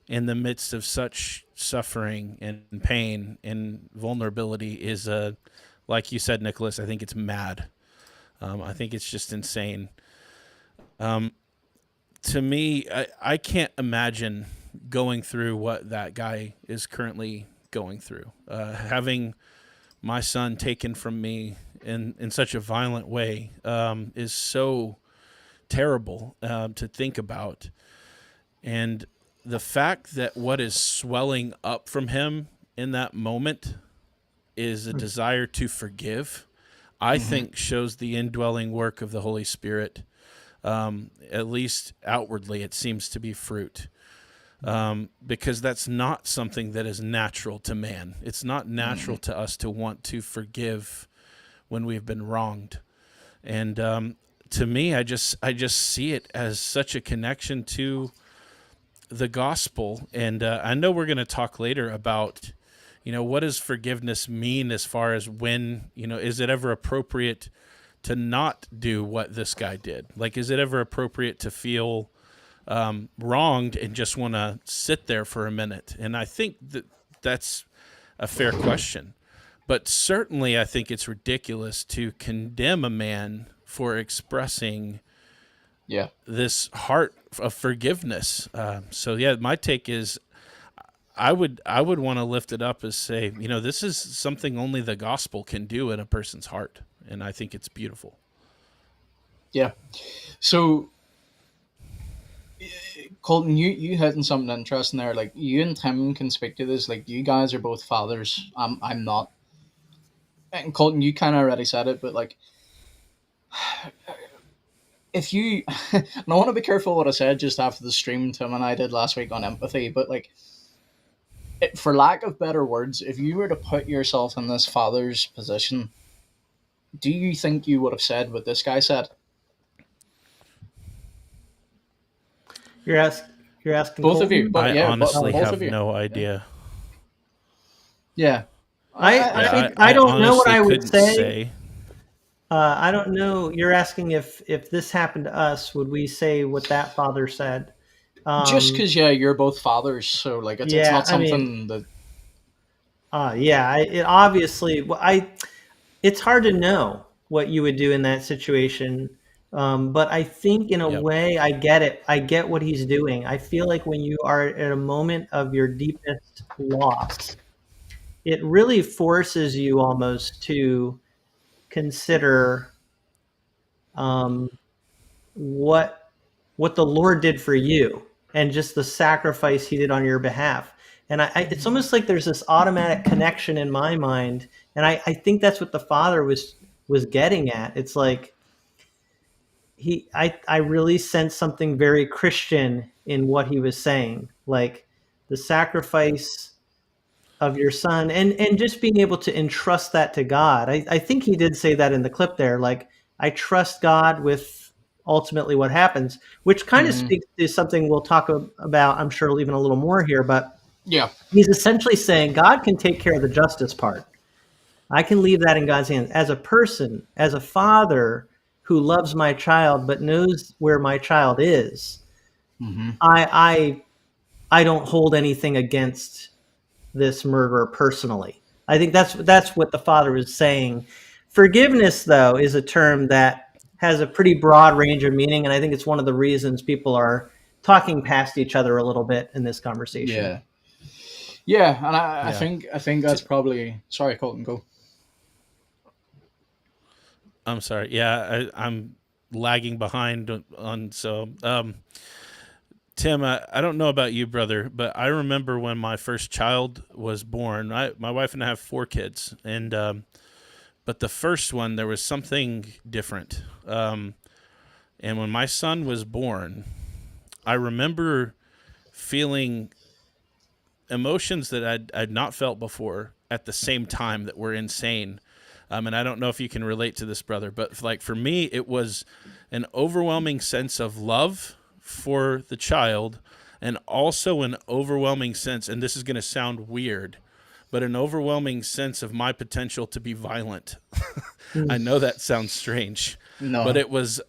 in the midst of such suffering and pain and vulnerability is, like you said, Nicholas, I think it's mad. I think it's just insane. To me, I can't imagine going through what that guy is currently going through. Having my son taken from me in such a violent way is so terrible to think about. And the fact that what is swelling up from him in that moment is a desire to forgive, I think shows the indwelling work of the Holy Spirit. At least outwardly, it seems to be fruit. because that's not something that is natural to man. It's not natural to us to want to forgive when we've been wronged. And to me, I just see it as such a connection to the gospel. And I know we're going to talk later about, what does forgiveness mean as far as when, is it ever appropriate to not do what this guy did? Like, is it ever appropriate to feel wronged and just want to sit there for a minute? And I think that's a fair question. But certainly I think it's ridiculous to condemn a man for expressing this heart of forgiveness. My take is I would want to lift it up as say, this is something only the gospel can do in a person's heart. And I think it's beautiful. Yeah. So, Colton, you hitting something interesting there. Like, you and Tim can speak to this. Like, you guys are both fathers. I'm not. And Colton, you kind of already said it, but like, if you, and I want to be careful what I said just after the stream Tim and I did last week on empathy, but like, for lack of better words, if you were to put yourself in this father's position, do you think you would have said what this guy said? You're asking both of you. I honestly both have of you. No idea. Yeah. I don't know what I would say. I don't know. You're asking if this happened to us, would we say what that father said? Just because, you're both fathers, so like it's not something that. It obviously. It's hard to know what you would do in that situation, but I think in a way I get it. I get what he's doing. I feel like when you are at a moment of your deepest loss, it really forces you almost to consider what the Lord did for you and just the sacrifice he did on your behalf. And it's almost like there's this automatic connection in my mind. And I think that's what the father was getting at. It's like I really sense something very Christian in what he was saying, like the sacrifice of your son and just being able to entrust that to God. I think he did say that in the clip there, like, I trust God with ultimately what happens, which kind of speaks to something we'll talk about, I'm sure, even a little more here, but he's essentially saying God can take care of the justice part. I can leave that in God's hands. As a person, as a father who loves my child but knows where my child is, I don't hold anything against this murderer personally. I think that's what the father was saying. Forgiveness, though, is a term that has a pretty broad range of meaning, and I think it's one of the reasons people are talking past each other a little bit in this conversation. Yeah, and I think that's probably. Sorry, Colton, go. I'm sorry. Yeah, I'm lagging behind on so. Tim, I don't know about you, brother, but I remember when my first child was born. My wife and I have 4 kids, and but the first one, there was something different. And when my son was born, I remember feeling emotions that I'd not felt before at the same time that were insane. And I don't know if you can relate to this, brother, but like for me, it was an overwhelming sense of love for the child, and also an overwhelming sense, and this is going to sound weird, but an overwhelming sense of my potential to be violent. I know that sounds strange, but it was,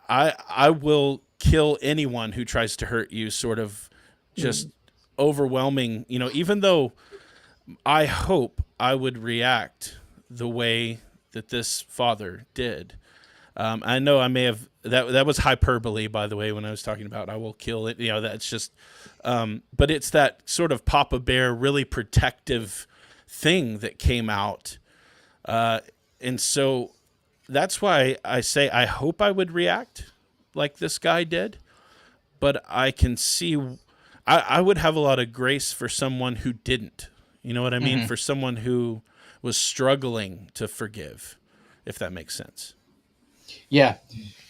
I will kill anyone who tries to hurt you, sort of just overwhelming, even though I hope I would react the way that this father did. I know I may have, that was hyperbole, by the way, when I was talking about I will kill it. That's just, but it's that sort of Papa Bear, really protective thing that came out. And so that's why I say I hope I would react like this guy did. But I can see, I would have a lot of grace for someone who didn't. You know what I mean? For someone who was struggling to forgive, if that makes sense. Yeah,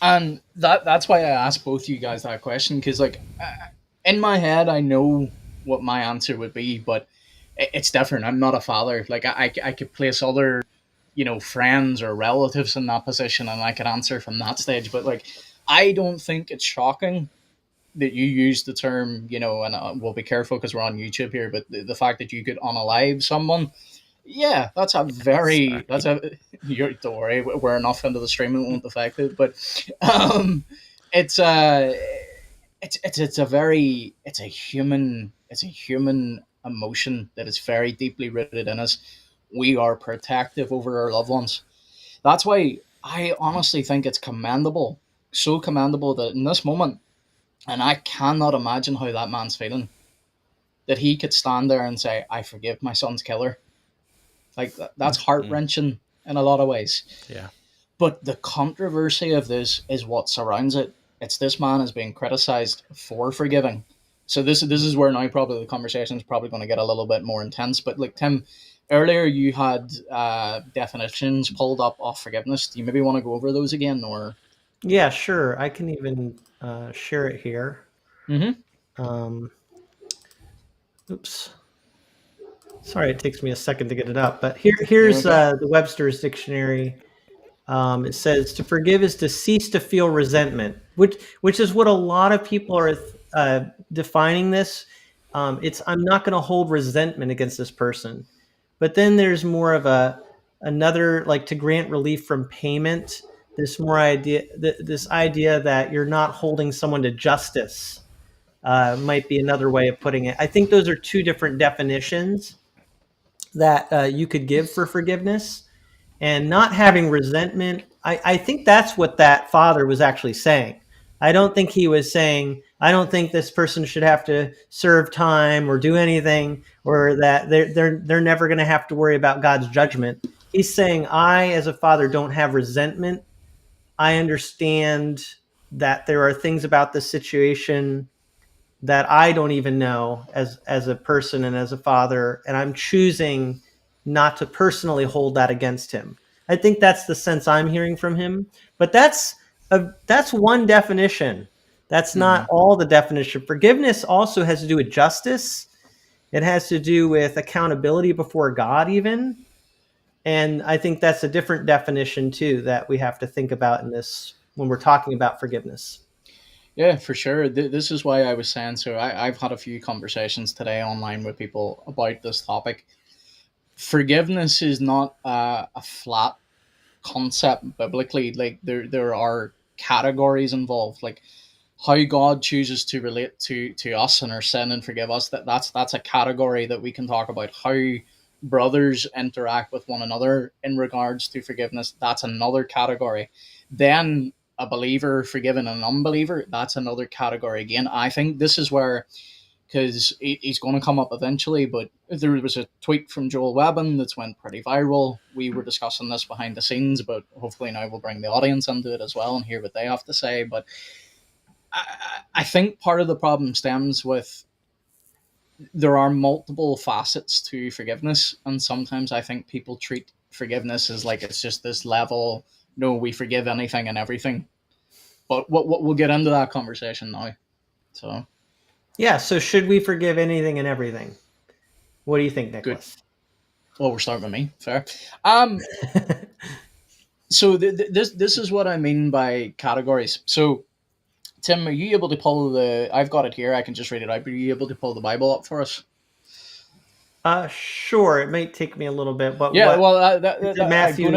and that's why I asked both you guys that question, because like in my head I know what my answer would be, but it's different. I'm not a father. Like I could place other, friends or relatives in that position, and I could answer from that stage. But like, I don't think it's shocking that you use the term, and we'll be careful because we're on YouTube here, but the fact that you could unalive someone, yeah, that's a very, that's a, don't worry, we're enough into the stream, it won't affect it, but it's it's a human emotion that is very deeply rooted in us. We are protective over our loved ones. That's why I honestly think it's commendable, so commendable that in this moment, and I cannot imagine how that man's feeling, that he could stand there and say, I forgive my son's killer. Like, that's heart-wrenching in a lot of ways. Yeah. But the controversy of this is what surrounds it. It's this man is being criticized for forgiving. So this is where now probably the conversation is probably going to get a little bit more intense. But like, Tim, earlier you had definitions pulled up of forgiveness. Do you maybe want to go over those again, or? Yeah, sure. I can even share it here. Oops. Sorry, it takes me a second to get it up. But here's the Webster's dictionary. It says to forgive is to cease to feel resentment, which is what a lot of people are defining this. It's I'm not going to hold resentment against this person. But then there's more of another, like, to grant relief from payment. This idea that you're not holding someone to justice might be another way of putting it. I think those are two different definitions that you could give for forgiveness. And not having resentment, I think that's what that father was actually saying. I don't think he was saying, I don't think this person should have to serve time or do anything, or that they're never going to have to worry about God's judgment. He's saying, I, as a father, don't have resentment. I understand that there are things about this situation that I don't even know as a person and as a father, and I'm choosing not to personally hold that against him. I think that's the sense I'm hearing from him. But that's one definition. That's not all the definition. Forgiveness also has to do with justice. It has to do with accountability before God even. And I think that's a different definition too that we have to think about in this when we're talking about forgiveness. Yeah, for sure. This is why I was saying, so I've had a few conversations today online with people about this topic. Forgiveness is not a flat concept biblically. Like, there are categories involved, like how God chooses to relate to us and our sin and forgive us. That's a category that we can talk about. How brothers interact with one another in regards to forgiveness, that's another category. Then a believer forgiving an unbeliever, that's another category again. I think this is where, because he's going to come up eventually, but there was a tweet from Joel Webbin that's went pretty viral. We were discussing this behind the scenes, but hopefully now we'll bring the audience into it as well and hear what they have to say. But I think part of the problem stems with there are multiple facets to forgiveness, and sometimes I think people treat forgiveness as like it's just this level, no, we forgive anything and everything. But we'll get into that conversation now. So yeah, so should we forgive anything and everything? What do you think, Nicholas? Good. Well, we're starting with me. Fair. So this is what I mean by categories. So, Tim, are you able to pull I've got it here. I can just read it out. But are you able to pull the Bible up for us? Sure. It might take me a little bit, but yeah. Matthew.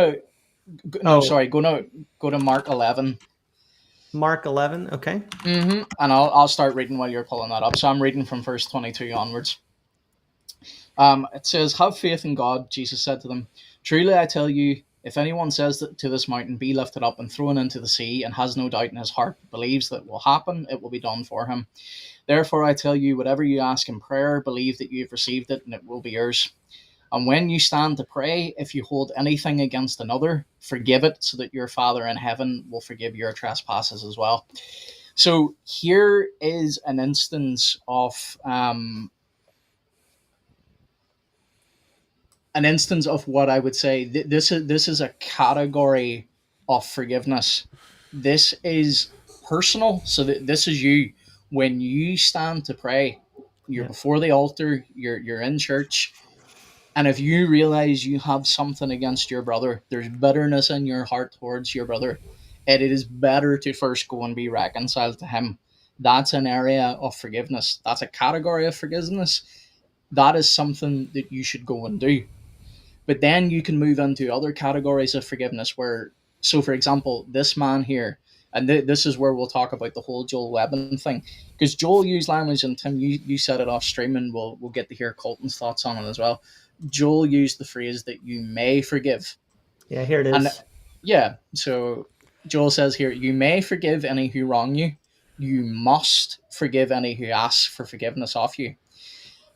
Go to Mark 11. Mark 11. Okay. And I'll start reading while you're pulling that up. So I'm reading from verse 22 onwards. It says, "Have faith in God," Jesus said to them. "Truly I tell you, if anyone says to this mountain, 'Be lifted up and thrown into the sea,' and has no doubt in his heart, believes that will happen, it will be done for him. Therefore I tell you, whatever you ask in prayer, believe that you have received it, and it will be yours. And when you stand to pray, if you hold anything against another, forgive it, so that your Father in heaven will forgive your trespasses as well." So here is an instance of what I would say this is a category of forgiveness. This is personal. So this is you. When you stand to pray, You're before the altar. You're in church. And if you realize you have something against your brother, there's bitterness in your heart towards your brother, it is better to first go and be reconciled to him. That's an area of forgiveness. That's a category of forgiveness. That is something that you should go and do. But then you can move into other categories of forgiveness where, so for example, this man here, and this is where we'll talk about the whole Joel Webben thing, because Joel used language, and Tim, you set it off stream, and we'll get to hear Colton's thoughts on it as well. Joel used the phrase that you may forgive. Yeah, here it is. And yeah, so Joel says here, you may forgive any who wrong you. You must forgive any who ask for forgiveness of you.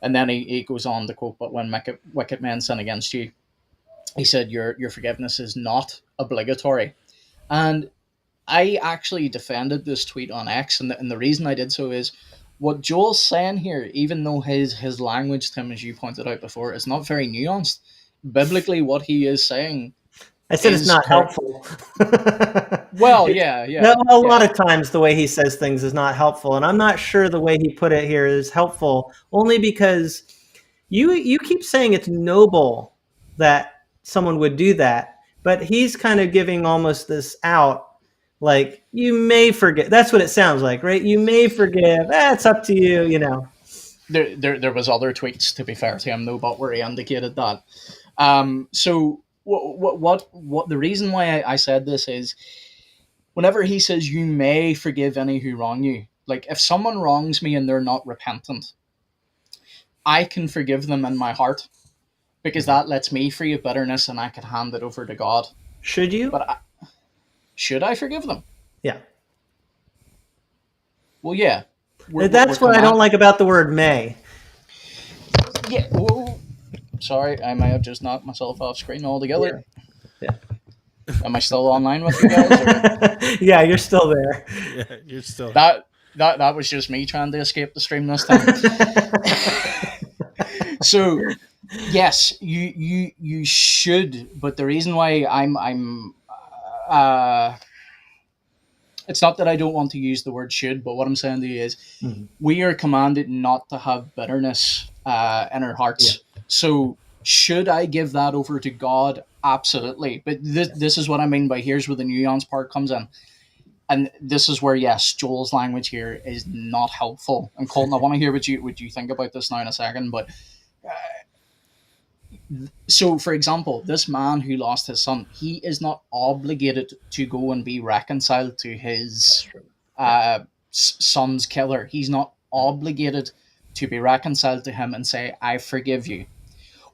And then he goes on to quote, but when wicked men sin against you, he said, your forgiveness is not obligatory. And I actually defended this tweet on X, and the reason I did so is what Joel's saying here, even though his language, Tim, as you pointed out before, is not very nuanced, biblically what he is saying, I said it's not helpful. Well, yeah. A lot of times the way he says things is not helpful, and I'm not sure the way he put it here is helpful, only because you keep saying it's noble that someone would do that, but he's kind of giving almost this out, like, you may forgive. That's what it sounds like, right? You may forgive. It's up to you, you know. There was other tweets, to be fair to him, though, but where he indicated that. So what the reason why I said this is, whenever he says you may forgive any who wrong you, like if someone wrongs me and they're not repentant, I can forgive them in my heart, because that lets me free of bitterness and I can hand it over to God. Should you? But should I forgive them? Yeah. Well, yeah. That's what I don't like about the word may. Yeah. Whoa. Sorry, I may have just knocked myself off screen altogether. Yeah. Am I still online with you guys? Or? Yeah, you're still there. Yeah, you're still. That was just me trying to escape the stream this time. So, yes, you should, but the reason why I'm it's not that I don't want to use the word should, but what I'm saying to you is we are commanded not to have bitterness in our hearts. Yeah. So should I give that over to God? Absolutely. But this is what I mean by here's where the nuance part comes in. And this is where, yes, Joel's language here is not helpful. And Colton, I want to hear what you think about this now in a second. But so, for example, this man who lost his son, he is not obligated to go and be reconciled to his son's killer. He's not obligated to be reconciled to him and say, I forgive you.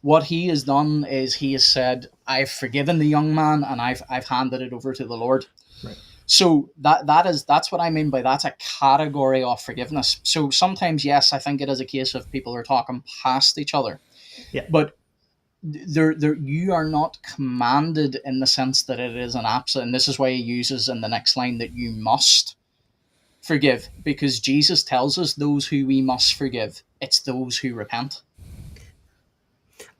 What he has done is he has said, I've forgiven the young man and I've handed it over to the Lord. Right. So that's what I mean by that's a category of forgiveness. So sometimes, yes, I think it is a case of people are talking past each other. Yeah. But you are not commanded in the sense that it is an absolute, and this is why he uses in the next line that you must forgive, because Jesus tells us those who we must forgive. It's those who repent.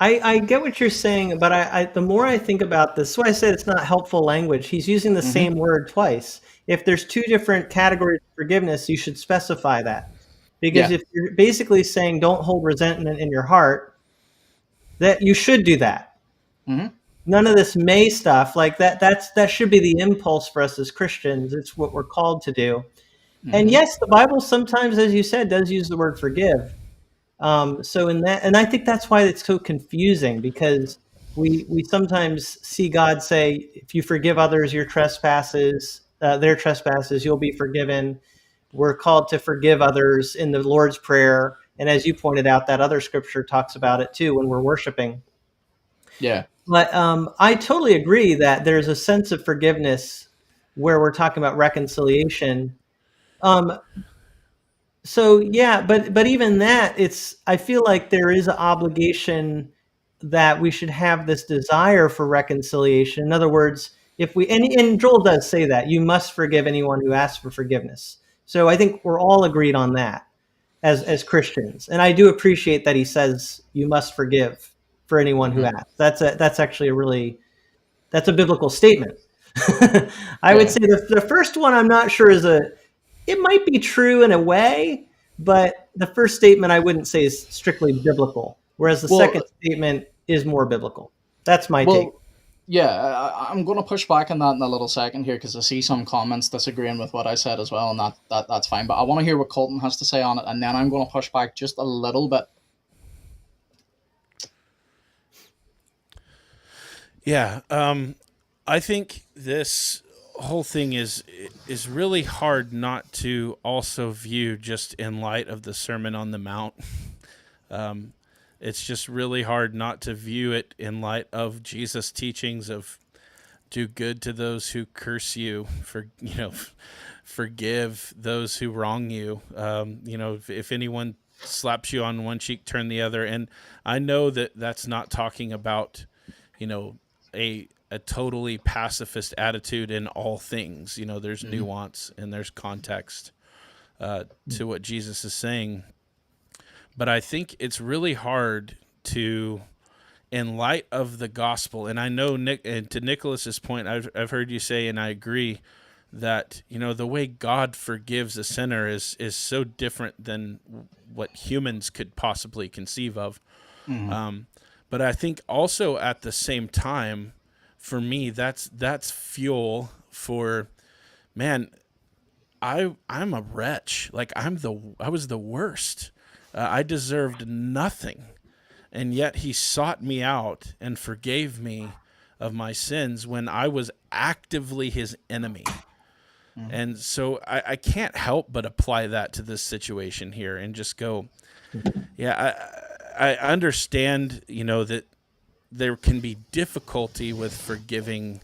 I get what you're saying, but I the more I think about this, so I said it's not helpful language. He's using the same word twice. If there's two different categories of forgiveness, you should specify that. Because if you're basically saying don't hold resentment in your heart, that you should do that. None of this may stuff like that. That should be the impulse for us as Christians. It's what we're called to do. And yes, the Bible sometimes, as you said, does use the word forgive. So in that, and I think that's why it's so confusing, because we sometimes see God say, if you forgive others their trespasses, you'll be forgiven. We're called to forgive others in the Lord's Prayer. And as you pointed out, that other scripture talks about it too when we're worshiping. Yeah. But I totally agree that there's a sense of forgiveness where we're talking about reconciliation. So yeah, but even that, I feel like there is an obligation that we should have this desire for reconciliation. In other words, if we and Joel does say that you must forgive anyone who asks for forgiveness. So I think we're all agreed on that as Christians, and I do appreciate that he says you must forgive for anyone who asks. That's actually that's a biblical statement. I would say the first one I'm not sure it might be true in a way, but the first statement I wouldn't say is strictly biblical, whereas the Well, second statement is more biblical. That's my take. Well, yeah, I'm going to push back on that in a little second here because I see some comments disagreeing with what I said as well, and that's fine. But I want to hear what Colton has to say on it, and then I'm going to push back just a little bit. Yeah, I think this whole thing is really hard not to also view just in light of the Sermon on the Mount. It's just really hard not to view it in light of Jesus' teachings of do good to those who curse you, forgive those who wrong you. If anyone slaps you on one cheek, turn the other. And I know that that's not talking about, a totally pacifist attitude in all things. There's nuance and there's context to what Jesus is saying. But I think it's really hard to, in light of the gospel, and I know and to Nicholas's point, I've heard you say, and I agree, that the way God forgives a sinner is so different than what humans could possibly conceive of. But I think also at the same time, for me, that's fuel for, man, I'm a wretch. Like I was the worst. I deserved nothing, and yet he sought me out and forgave me of my sins when I was actively his enemy. And so I can't help but apply that to this situation here and just go, I understand, that there can be difficulty with forgiving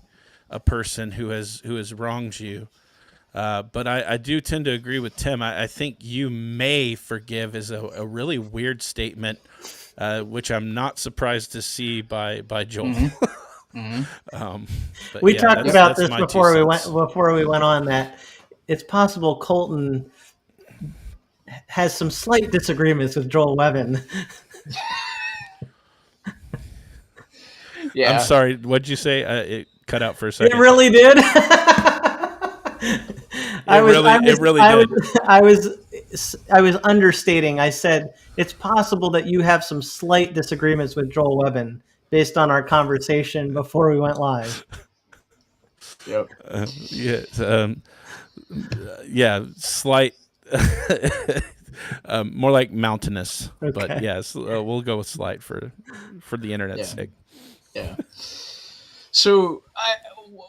a person who has wronged you. But I do tend to agree with Tim. I think you may forgive is a really weird statement, which I'm not surprised to see by Joel. We talked about this before we went on that it's possible Colton has some slight disagreements with Joel Webben. Yeah. I'm sorry. What'd you say? It cut out for a second. It really did. I was understating. I said it's possible that you have some slight disagreements with Joel Webben based on our conversation before we went live. Yep. Slight. More like mountainous, Okay. but yes, we'll go with slight for the internet's sake. Yeah. So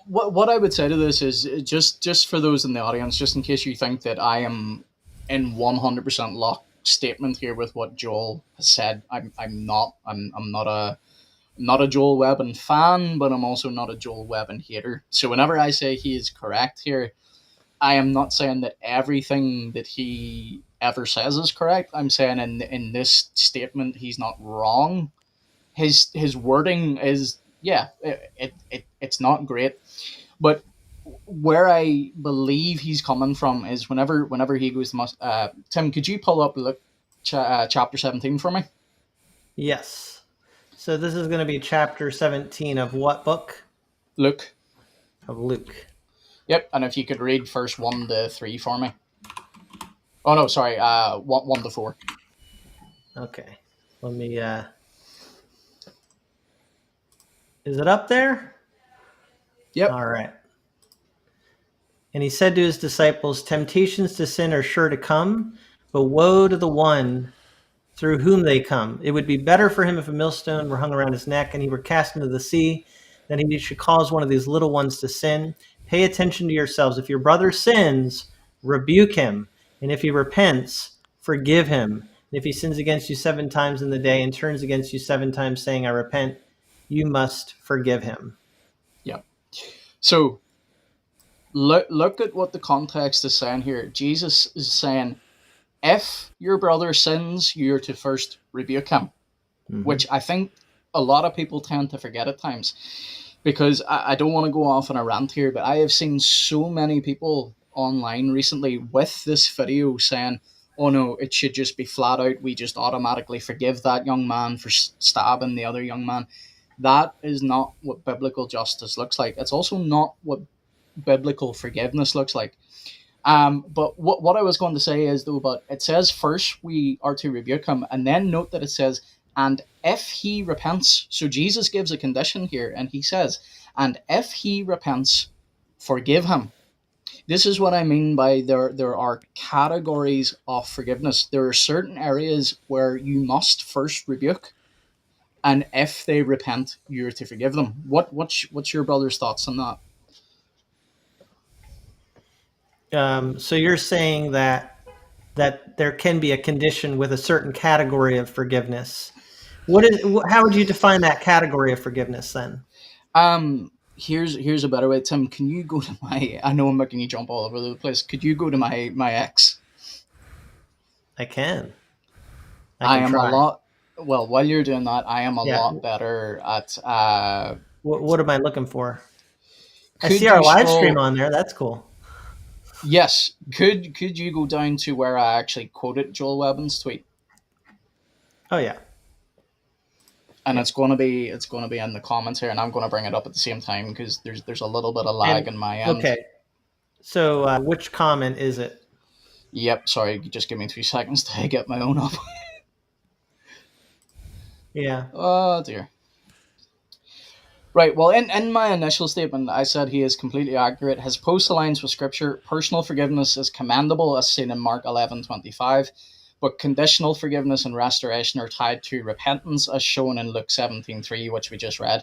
what I would say to this is just for those in the audience, just in case you think that I am in 100% lock statement here with what Joel has said, I'm not. I'm not a Joel Webben fan, but I'm also not a Joel Webben hater. So whenever I say he is correct here, I am not saying that everything that he ever says is correct. I'm saying in this statement he's not wrong. His wording is it's not great, but where I believe he's coming from is whenever he goes to Tim, could you pull up Luke chapter 17 for me? Yes. So this is going to be chapter 17 of what book? Luke. Of Luke. Yep, and if you could read verse 1 to 3 for me. Oh no, sorry, 1 to 4. Okay. Let me Is it up there? Yep. All right. And he said to his disciples, temptations to sin are sure to come, but woe to the one through whom they come. It would be better for him if a millstone were hung around his neck and he were cast into the sea than he should cause one of these little ones to sin. Pay attention to yourselves. If your brother sins, rebuke him. And if he repents, forgive him. And if he sins against you 7 times in the day and turns against you 7 times saying, I repent, you must forgive him. Yeah. So look at what the context is saying here. Jesus is saying, if your brother sins, you're to first rebuke him, which I think a lot of people tend to forget at times, because I don't want to go off on a rant here, but I have seen so many people online recently with this video saying, oh no, it should just be flat out, we just automatically forgive that young man for stabbing the other young man. That is not what biblical justice looks like. It's also not what biblical forgiveness looks like. But what I was going to say is, though, but it says first we are to rebuke him, and then note that it says, and if he repents. So Jesus gives a condition here, and he says, and if he repents, forgive him. This is what I mean by there are categories of forgiveness. There are certain areas where you must first rebuke, and if they repent, you're to forgive them. What's your brother's thoughts on that? So you're saying that there can be a condition with a certain category of forgiveness. How would you define that category of forgiveness then? Here's a better way. Tim, can you go to my? I know I'm making you jump all over the place. Could you go to my ex? I can. I can am try. a lot. Well, while you're doing that, I am a Yeah. lot better at. What am I looking for? I Could see our you live scroll- stream on there. That's cool. Yes. Could you go down to where I actually quoted Joel Webbin's tweet? Oh yeah. And it's going to be in the comments here, and I'm going to bring it up at the same time because there's a little bit of lag in my end. Okay. So which comment is it? Yep. Sorry, just give me 3 seconds to get my own up. Yeah. Oh dear. Right, well, in my initial statement, I said he is completely accurate. His post aligns with Scripture. Personal forgiveness is commendable, as seen in Mark 11:25, but conditional forgiveness and restoration are tied to repentance, as shown in Luke 17:3, which we just read.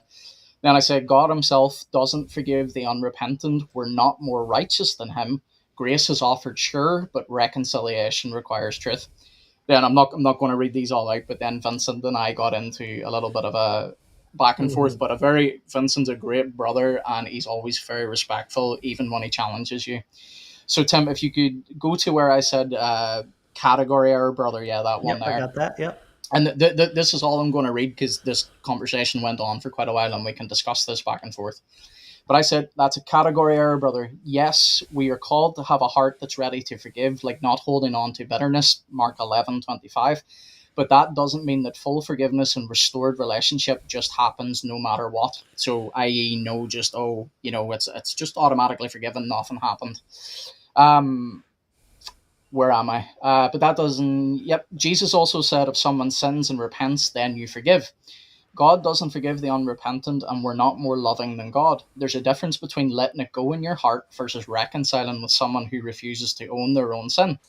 Then I said God himself doesn't forgive the unrepentant. We're not more righteous than him. Grace is offered, sure, but reconciliation requires truth. Then I'm not going to read these all out, but then Vincent and I got into a little bit of a back and forth, but Vincent's a great brother, and he's always very respectful, even when he challenges you. So Tim, if you could go to where I said category error, brother, yeah, that one there. I got that. Yep. And this is all I'm going to read because this conversation went on for quite a while, and we can discuss this back and forth. But I said, that's a category error, brother. Yes, we are called to have a heart that's ready to forgive, like not holding on to bitterness, Mark 11:25. But that doesn't mean that full forgiveness and restored relationship just happens no matter what. So, i.e., no, just, it's just automatically forgiven, nothing happened. Where am I? But that doesn't, Jesus also said, if someone sins and repents, then you forgive. God doesn't forgive the unrepentant, and we're not more loving than God. There's a difference between letting it go in your heart versus reconciling with someone who refuses to own their own sin.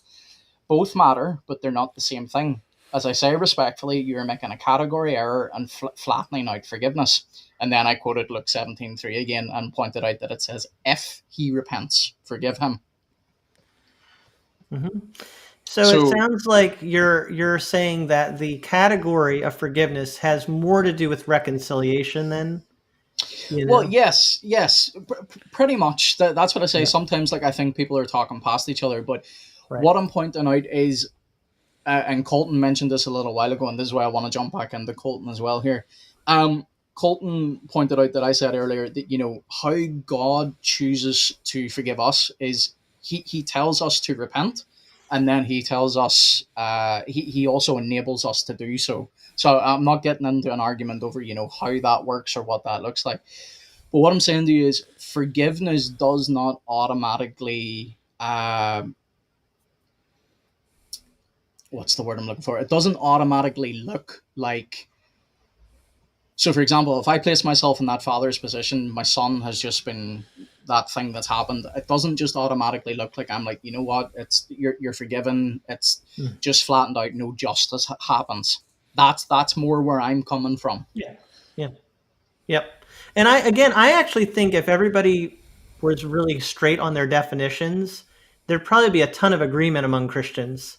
Both matter, but they're not the same thing. As I say respectfully, you're making a category error and flattening out forgiveness. And then I quoted Luke 17:3 again and pointed out that it says, if he repents, forgive him. Mm-hmm. So it sounds like you're saying that the category of forgiveness has more to do with reconciliation than. Well, yes, pretty much. That's what I say. Yeah. Sometimes, I think people are talking past each other, but what I'm pointing out is, and Colton mentioned this a little while ago, and this is why I want to jump back into Colton as well here. Colton pointed out that I said earlier that, how God chooses to forgive us is he tells us to repent, and then he tells us, he also enables us to do so. So I'm not getting into an argument over, how that works or what that looks like. But what I'm saying to you is forgiveness does not automatically, what's the word I'm looking for? It doesn't automatically look like. So, for example, if I place myself in that father's position, my son has just been that thing that's happened. It doesn't just automatically look like I'm like, you know what? It's you're forgiven. It's just flattened out. No justice happens. That's more where I'm coming from. Yep. And I actually think if everybody was really straight on their definitions, there'd probably be a ton of agreement among Christians.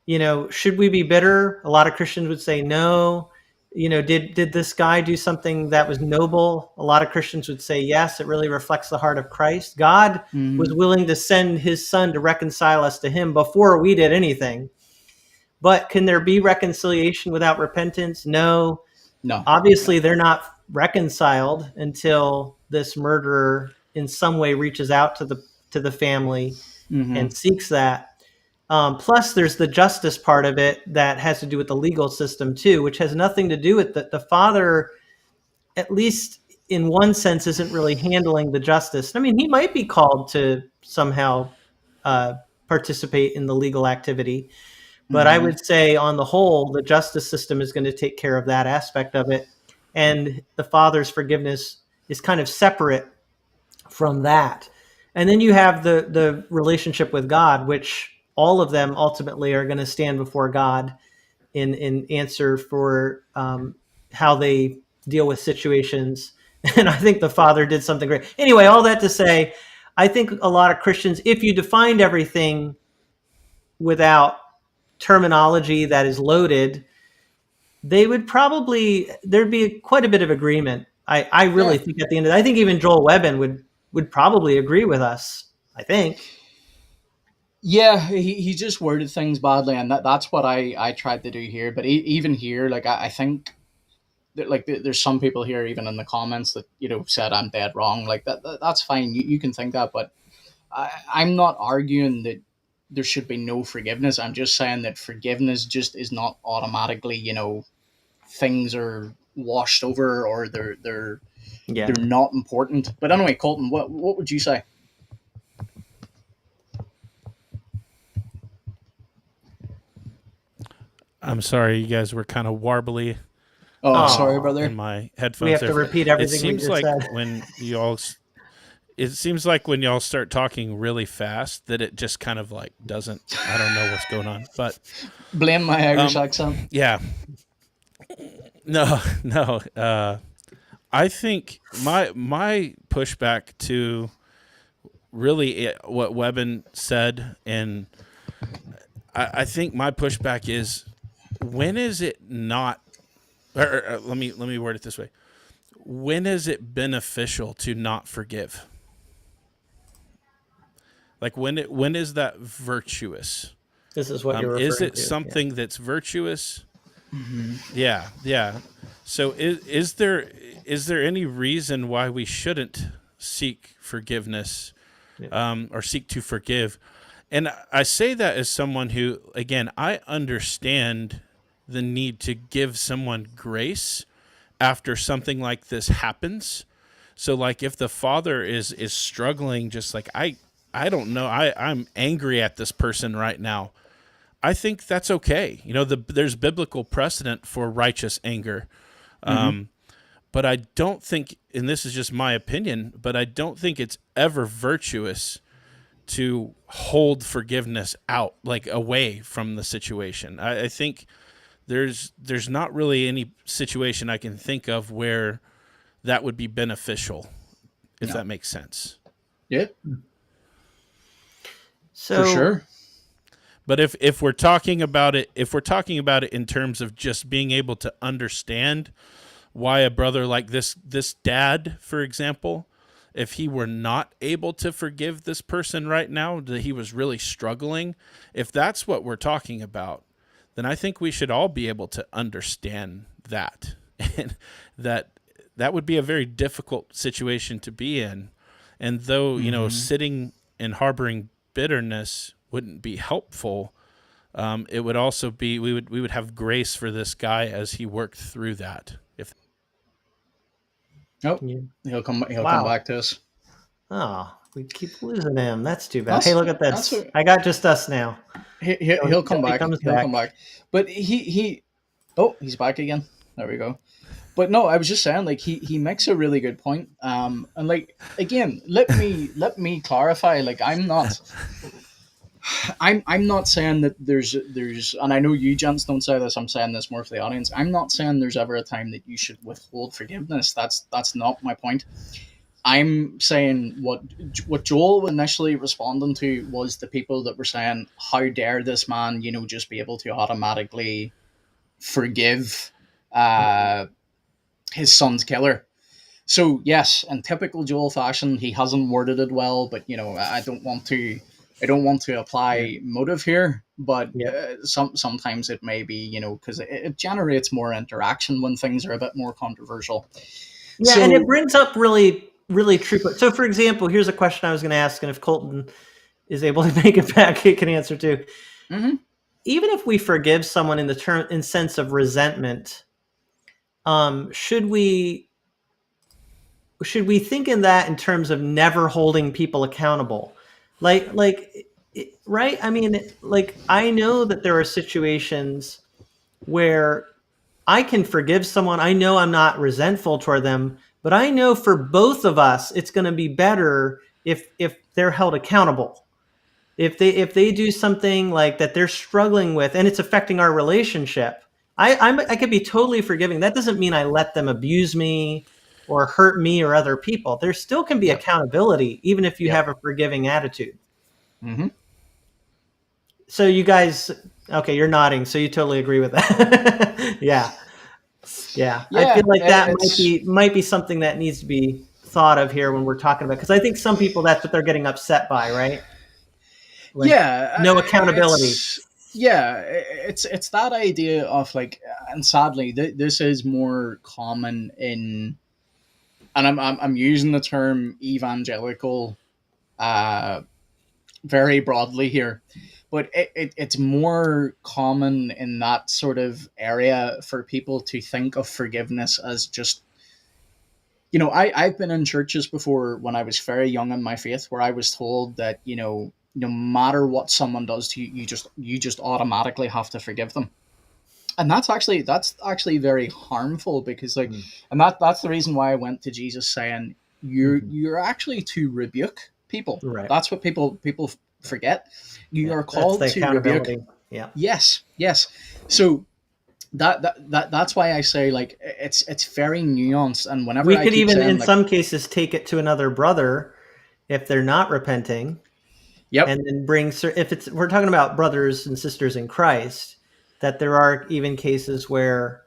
Should we be bitter? A lot of Christians would say no. Did this guy do something that was noble? A lot of Christians would say yes, it really reflects the heart of Christ. God was willing to send his son to reconcile us to him before we did anything. But can there be reconciliation without repentance? No. Obviously, they're not reconciled until this murderer in some way reaches out to the family and seeks that. Plus, there's the justice part of it that has to do with the legal system too, which has nothing to do with the father, at least in one sense, isn't really handling the justice. I mean, he might be called to somehow participate in the legal activity. But I would say on the whole, the justice system is going to take care of that aspect of it. And the father's forgiveness is kind of separate from that. And then you have the relationship with God, which all of them ultimately are going to stand before God in answer for how they deal with situations. And I think the father did something great. Anyway, all that to say, I think a lot of Christians, if you defined everything without terminology that is loaded, they would probably, there'd be quite a bit of agreement. I really think at the end of it, I think even Joel Webbin would probably agree with us, I think. Yeah, he just worded things badly, and that's what I tried to do here. But even here, like I think that, like there's some people here even in the comments that said I'm dead wrong. Like that's fine. You can think that, but I'm not arguing that there should be no forgiveness. I'm just saying that forgiveness just is not automatically, things are washed over or they're not important. But anyway, Colton, what would you say? I'm sorry, you guys were kind of warbly. Oh, sorry, brother. In my headphones, we have to repeat everything. It seems like when y'all start talking really fast that it just kind of like doesn't. I don't know what's going on, but blame my Irish accent. Yeah. No. I think my pushback to really what Webbin said, and I think my pushback is, when is it not? Or let me word it this way: when is it beneficial to not forgive? Like when is that virtuous? This is what you're referring to. Is it something that's virtuous? Mm-hmm. Yeah. So is there any reason why we shouldn't seek forgiveness, or seek to forgive? And I say that as someone who, again, I understand the need to give someone grace after something like this happens. So like if the father is struggling, just like I don't know, I'm angry at this person right now, I think that's okay. There's biblical precedent for righteous anger. But I don't think, and this is just my opinion, but I don't think it's ever virtuous to hold forgiveness out, like away from the situation. I think there's not really any situation I can think of where that would be beneficial, if that makes sense. Yeah. So, for sure. But if we're talking about it, in terms of just being able to understand why a brother like this dad, for example, if he were not able to forgive this person right now, that he was really struggling, if that's what we're talking about, then I think we should all be able to understand that. And that would be a very difficult situation to be in. And though, sitting and harboring bitterness wouldn't be helpful, it would also be, we would have grace for this guy as he worked through that. He'll come back to us. Oh, we keep losing him. That's too bad. Hey, look at this. I got just us now. He'll come back. He'll come back. But he's back again. There we go. But no, I was just saying, like, he makes a really good point. And like, again, let me clarify. Like, I'm not saying that there's, and I know you gents don't say this, I'm saying this more for the audience. I'm not saying there's ever a time that you should withhold forgiveness. That's not my point. I'm saying what Joel initially responding to was the people that were saying, how dare this man, just be able to automatically forgive his son's killer. So yes, in typical Joel fashion, he hasn't worded it well, but I don't want to apply motive here, but sometimes it may be, because it generates more interaction when things are a bit more controversial. Yeah, and it brings up really, really true. So, for example, here's a question I was going to ask, and if Colton is able to make it back, he can answer too. Mm-hmm. Even if we forgive someone in sense of resentment, should we think in that in terms of never holding people accountable? Like right? I mean, like, I know that there are situations where I can forgive someone. I know I'm not resentful toward them, but I know for both of us, it's going to be better if they're held accountable. If they do something like that they're struggling with and it's affecting our relationship, I could be totally forgiving. That doesn't mean I let them abuse me or hurt me or other people. There still can be Yep. accountability, even if you Yep. have a forgiving attitude. Mm-hmm. So you guys, okay, you're nodding, so you totally agree with that. Yeah. Yeah. I Yeah, feel like that it's might be something that needs to be thought of here when we're talking about, because I think some people, that's what they're getting upset by, right? Like, yeah, no accountability. it's that idea of like, and sadly, this is more common in, and I'm using the term evangelical, uh, very broadly here, but it's more common in that sort of area for people to think of forgiveness as just, I've been in churches before when I was very young in my faith where I was told that, no matter what someone does to you, you just automatically have to forgive them. And that's actually very harmful, because like, and that's the reason why I went to Jesus saying, you're actually to rebuke people. Right. That's what people forget. You Yeah, are that's the called to rebuke. accountability. Yeah. Yes. So that's why I say, like, it's very nuanced, and whenever We I could keep even, saying, in like, some cases, take it to another brother if they're not repenting, yep. and then if it's, we're talking about brothers and sisters in Christ, that there are even cases where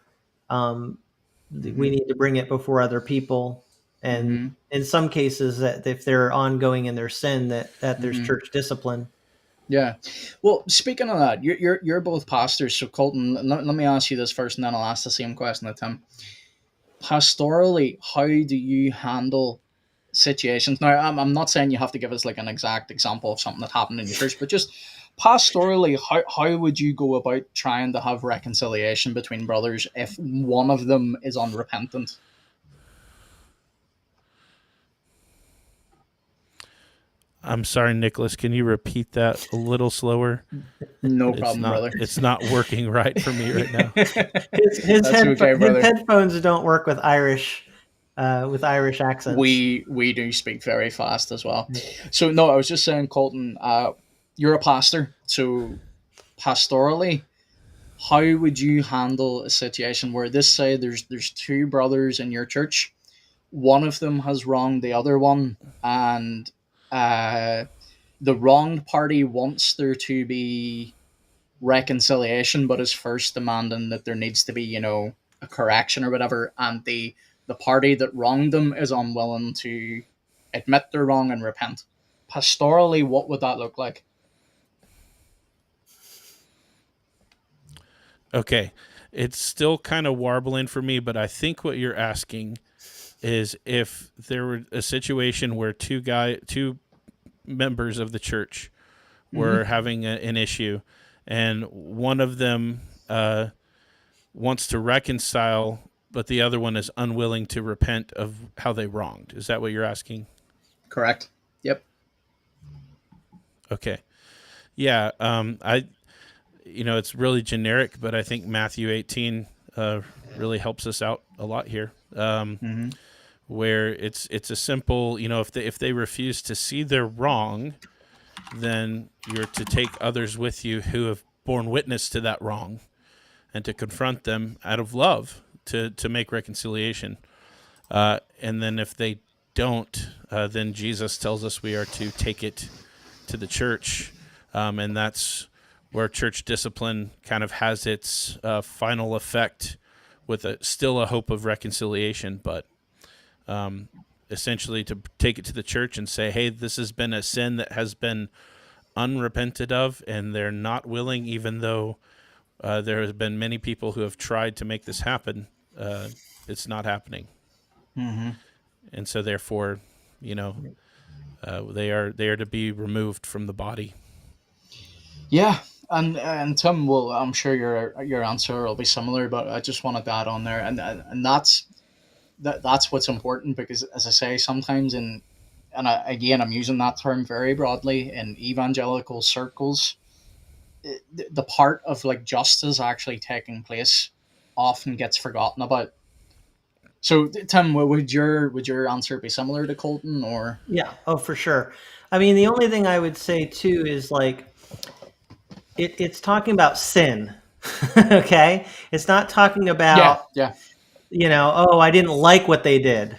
um, we need to bring it before other people, and Mm-hmm. in some cases that if they're ongoing in their sin, that there's Mm-hmm. church discipline. Yeah. Well, speaking of that, you're both pastors. So Colton, let me ask you this first, and then I'll ask the same question to Tim. Pastorally, how do you handle situations? Now, I'm not saying you have to give us like an exact example of something that happened in your church, but just pastorally, how would you go about trying to have reconciliation between brothers if one of them is unrepentant? I'm sorry, Nicholas. Can you repeat that a little slower? No It's problem, not. brother. It's not working right for me right now. His That's okay, brother. headphones don't work with Irish accents. We do speak very fast as well. So no, I was just saying, Colton, you're a pastor, so pastorally, how would you handle a situation where, this say there's two brothers in your church, one of them has wronged the other one, and uh, the wronged party wants there to be reconciliation, but is first demanding that there needs to be, a correction or whatever, and the party that wronged them is unwilling to admit they're wrong and repent. Pastorally, what would that look like? Okay, it's still kind of warbling for me, but I think what you're asking is if there were a situation where two members of the church were having an issue, and one of them wants to reconcile, but the other one is unwilling to repent of how they wronged. Is that what you're asking? Correct. Yep. Okay. Yeah. It's really generic, but I think Matthew 18 really helps us out a lot here. Where it's a simple, if they refuse to see their wrong, then you're to take others with you who have borne witness to that wrong, and to confront them out of love to make reconciliation. And then if they don't, then Jesus tells us we are to take it to the church, and that's where church discipline kind of has its final effect, with still a hope of reconciliation, but essentially to take it to the church and say, hey, this has been a sin that has been unrepented of, and they're not willing, even though there has been many people who have tried to make this happen. It's not happening. And so therefore, they are to be removed from the body. Yeah, and Tim, will, I'm sure your answer will be similar, but I just wanted to add on there, and that's what's important, because, as I say, sometimes and again, I'm using that term very broadly in evangelical circles, the part of like justice actually taking place often gets forgotten about. So, Tim, would your answer be similar to Colton, or? Yeah. Oh, for sure. I mean, the only thing I would say too is like it's talking about sin. Okay. It's not talking Yeah, about, yeah. oh, I didn't like what they did,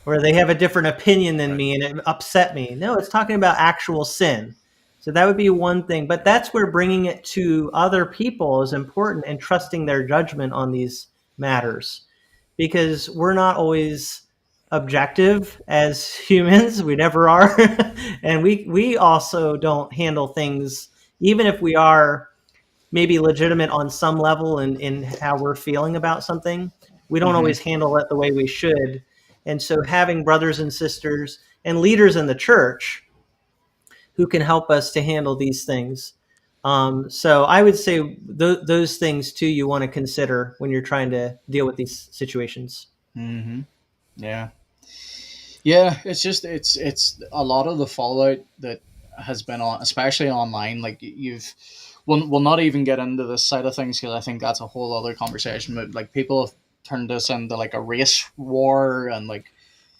or they have a different opinion than Right. me and it upset me. No, it's talking about actual sin. So that would be one thing. But that's where bringing it to other people is important, and trusting their judgment on these matters, because we're not always objective as humans. We never are. And we also don't handle things, even if we are maybe legitimate on some level in how we're feeling about something. We don't Mm-hmm. always handle it the way we should. And so having brothers and sisters and leaders in the church who can help us to handle these things. So I would say those things too you want to consider when you're trying to deal with these situations. Mm-hmm. Yeah. Yeah, it's just it's a lot of the fallout that has been on, especially online. Like you've, we'll not even get into this side of things because I think that's a whole other conversation. But like people have turned this into like a race war, and like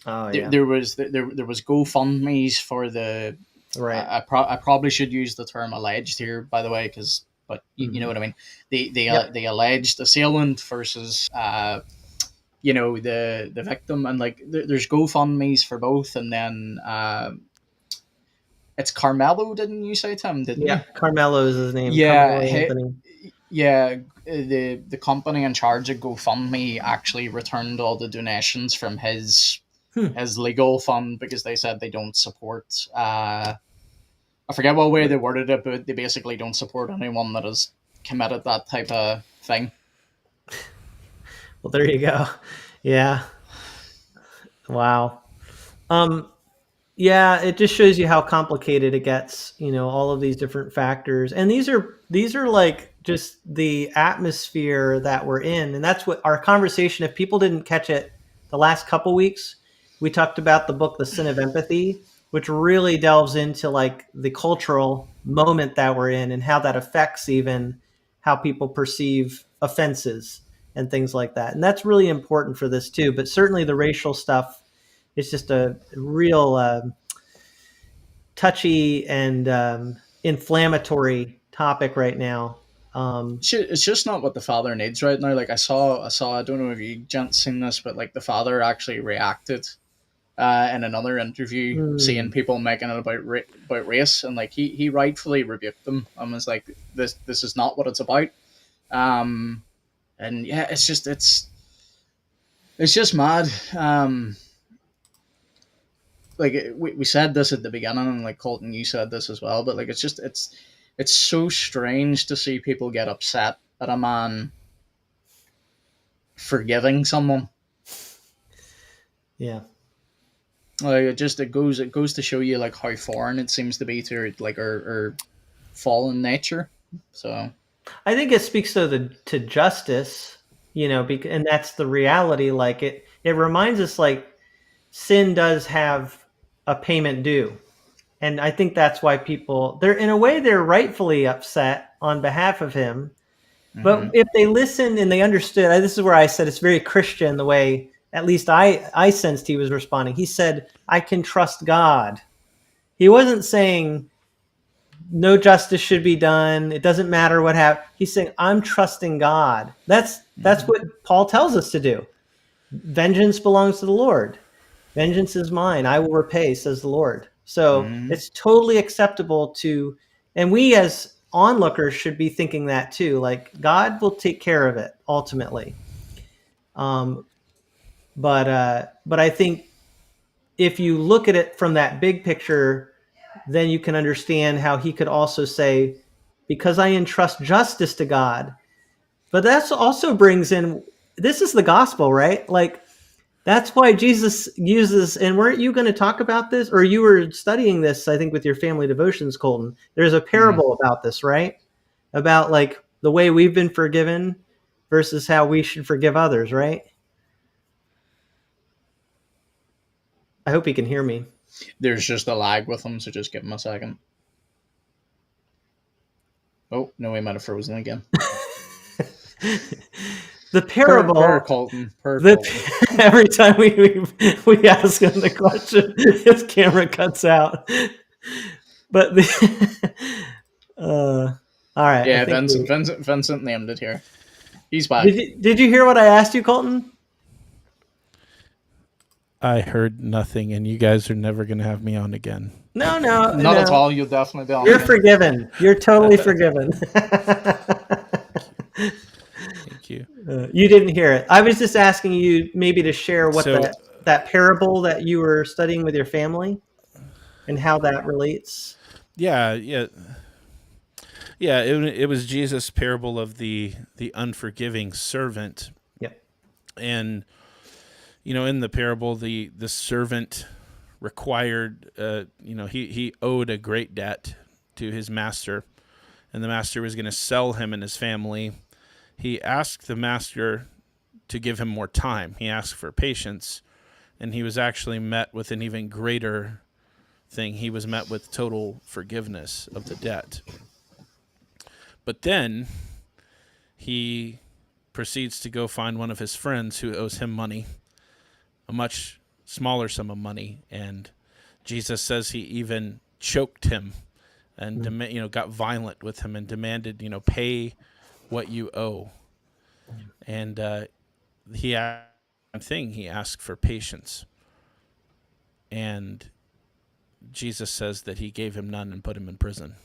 Oh yeah. there was GoFundmes for the. Right. I probably should use the term alleged here, by the way, because but you know what I mean. The alleged assailant versus the victim, and like there's GoFundmes for both, and then it's Carmelo, didn't you say, Tim? Didn't Yeah. you? Carmelo is his name. Yeah, Carmelo Anthony. yeah. The company in charge of GoFundMe actually returned all the donations from his legal fund because they said they don't support. I forget what way they worded it, but they basically don't support anyone that has committed that type of thing. Well, there you go. Yeah. Wow. Yeah, it just shows you how complicated it gets, all of these different factors. And these are like just the atmosphere that we're in. And that's what our conversation, if people didn't catch it the last couple weeks, we talked about the book The Sin of Empathy, which really delves into like the cultural moment that we're in and how that affects even how people perceive offenses and things like that. And that's really important for this too. But certainly the racial stuff, it's just a real touchy and inflammatory topic right now. It's just not what the father needs right now. Like I saw. I don't know if you gents seen this, but like the father actually reacted in another interview, seeing people making it about race, and like he rightfully rebuked them and was like, "This is not what it's about." And yeah, it's just mad. Like we said this at the beginning, and like Colton, you said this as well, but like it's so strange to see people get upset at a man forgiving someone. Yeah. Like it goes to show you like how foreign it seems to be to like our fallen nature. So I think it speaks to justice, and that's the reality. Like it reminds us like sin does have a payment due. And I think that's why they're rightfully upset on behalf of him. But if they listened and they understood, this is where I said it's very Christian, the way at least I sensed he was responding. He said, I can trust God. He wasn't saying no justice should be done. It doesn't matter what happened. He's saying, I'm trusting God. That's what Paul tells us to do. Vengeance belongs to the Lord. Vengeance is mine. I will repay, says the Lord. So it's totally acceptable to, and we as onlookers should be thinking that too. Like God will take care of it ultimately. But I think if you look at it from that big picture, then you can understand how he could also say, because I entrust justice to God. But that also brings in, this is the gospel, right? Like, that's why Jesus uses, and weren't you going to talk about this? Or you were studying this, I think, with your family devotions, Colton. There's a parable about this, right? About like the way we've been forgiven versus how we should forgive others, right? I hope he can hear me. There's just a lag with him, so just give him a second. Oh, no, he might have frozen again. The parable. Per Colton. Every time we ask him the question, his camera cuts out. But all right. Yeah, Vincent named it here. He's back. Did you hear what I asked you, Colton? I heard nothing, and you guys are never going to have me on again. No, not at all. You'll definitely be on. You're forgiven. You're totally forgiven. Thank you. You didn't hear it. I was just asking you maybe to share what that parable that you were studying with your family and how that relates. Yeah. It was Jesus' parable of the unforgiving servant. Yep. And in the parable, the servant required, he owed a great debt to his master, and the master was going to sell him and his family. He asked the master to give him more time. He asked for patience, and he was actually met with an even greater thing. He was met with total forgiveness of the debt. But then he proceeds to go find one of his friends who owes him money, a much smaller sum of money, and Jesus says he even choked him and got violent with him and demanded, pay what you owe. And he asked for patience, and Jesus says that he gave him none and put him in prison.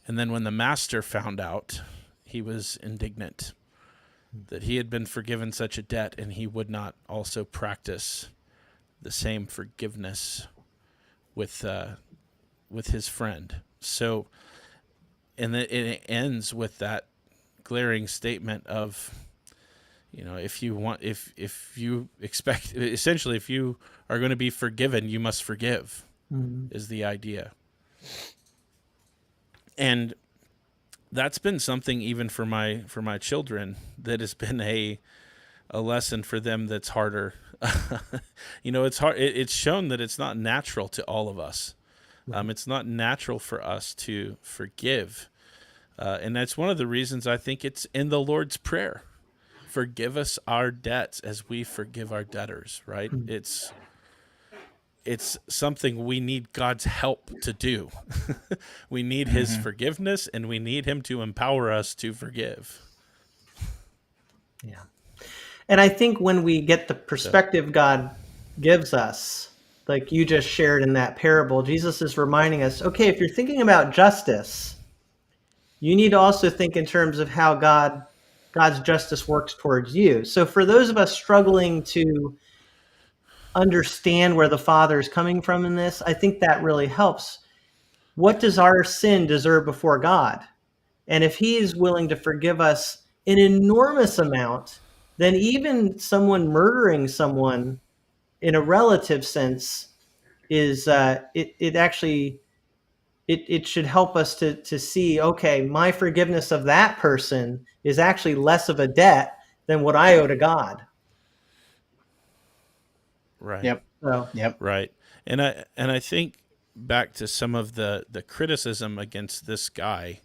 And then when the master found out, he was indignant that he had been forgiven such a debt, and he would not also practice the same forgiveness with his friend. So, and then it ends with that glaring statement of, if you expect, essentially, if you are going to be forgiven, you must forgive, is the idea. And that's been something even for my children that has been a lesson for them that's harder. It's hard. It's shown that it's not natural to all of us. It's not natural for us to forgive. And that's one of the reasons I think it's in the Lord's Prayer. Forgive us our debts as we forgive our debtors, right? It's something we need God's help to do. We need his forgiveness, and we need him to empower us to forgive. Yeah. And I think when we get the perspective God gives us, like you just shared in that parable, Jesus is reminding us, okay, if you're thinking about justice, you need to also think in terms of how God's justice works towards you. So for those of us struggling to understand where the Father is coming from in this, I think that really helps. What does our sin deserve before God? And if he is willing to forgive us an enormous amount, then even someone murdering someone in a relative sense is it should help us to see, okay, my forgiveness of that person is actually less of a debt than what I owe to God. Right. Yep. So, Yep. Right. And I think back to some of the criticism against this guy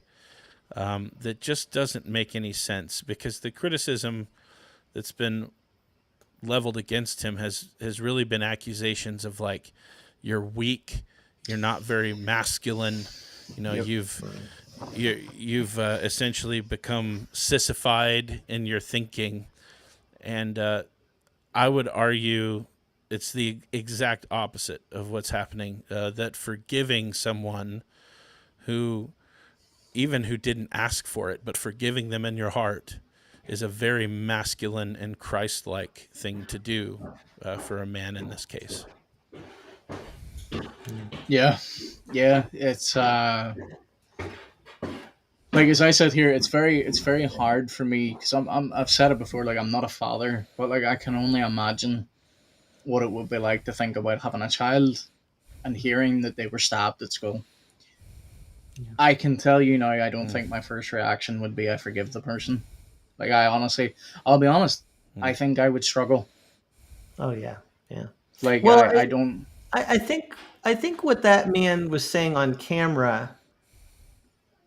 that just doesn't make any sense, because the criticism that's been leveled against him has really been accusations of, like, you're weak, you're not very masculine, Yep. you've essentially become sissified in your thinking, and I would argue it's the exact opposite of what's happening. That forgiving someone who didn't ask for it, but forgiving them in your heart, is a very masculine and Christ-like thing to do for a man in this case. Yeah. It's like, as I said here, it's very hard for me, because I've said it before. Like, I'm not a father, but like, I can only imagine what it would be like to think about having a child and hearing that they were stabbed at school. Yeah. I can tell you now, I don't think my first reaction would be, I forgive the person. Like, I'll be honest, I think I would struggle. Oh yeah. Like, Well, I don't. I think what that man was saying on camera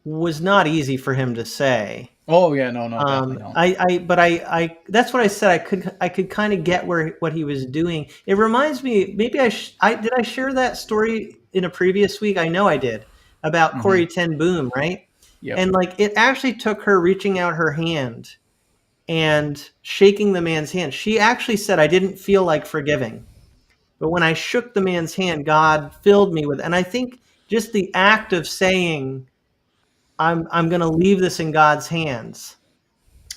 was not easy for him to say. Oh yeah, no, definitely not. I that's what I said. I could kind of get what he was doing. It reminds me, maybe I did I share that story in a previous week? I know I did, about Mm-hmm. Corrie Ten Boom, right? Yep. And like, it actually took her reaching out her hand and shaking the man's hand. She actually said, "I didn't feel like forgiving, but when I shook the man's hand, God filled me with." And I think just the act of saying, I'm going to leave this in God's hands.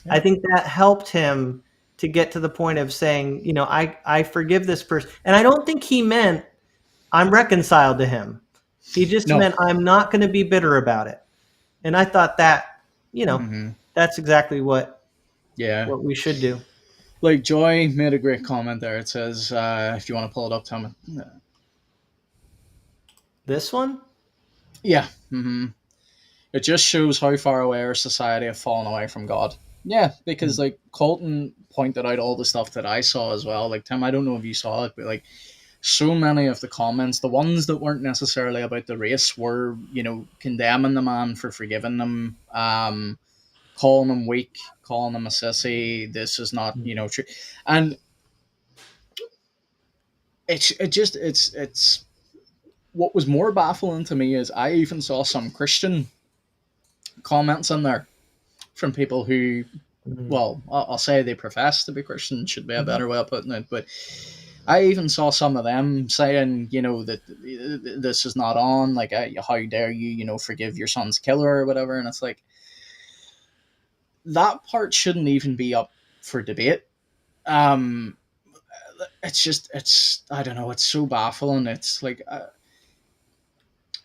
Yeah. I think that helped him to get to the point of saying, you know, I forgive this person. And I don't think he meant I'm reconciled to him. He just No. meant I'm not going to be bitter about it. And I thought that, you know, Mm-hmm. that's exactly what we should do. Like, Joy made a great comment there. It says, if you want to pull it up, Tom. This one? Yeah. Mm-hmm. It just shows how far away our society have fallen away from God. Yeah, because like Colton pointed out all the stuff that I saw as well. Like, Tim, I don't know if you saw it, but like, so many of the comments, the ones that weren't necessarily about the race, were, you know, condemning the man for forgiving them, calling him weak, calling him a sissy. This is not, you know, true. And it's what was more baffling to me is I even saw some Christian comments in there from people who, well, I'll say they profess to be Christian, should be a better way of putting it, but I even saw some of them saying, you know, that this is not on, like, how dare you, you know, forgive your son's killer or whatever. And it's like, that part shouldn't even be up for debate. It's I don't know, it's so baffling. It's like,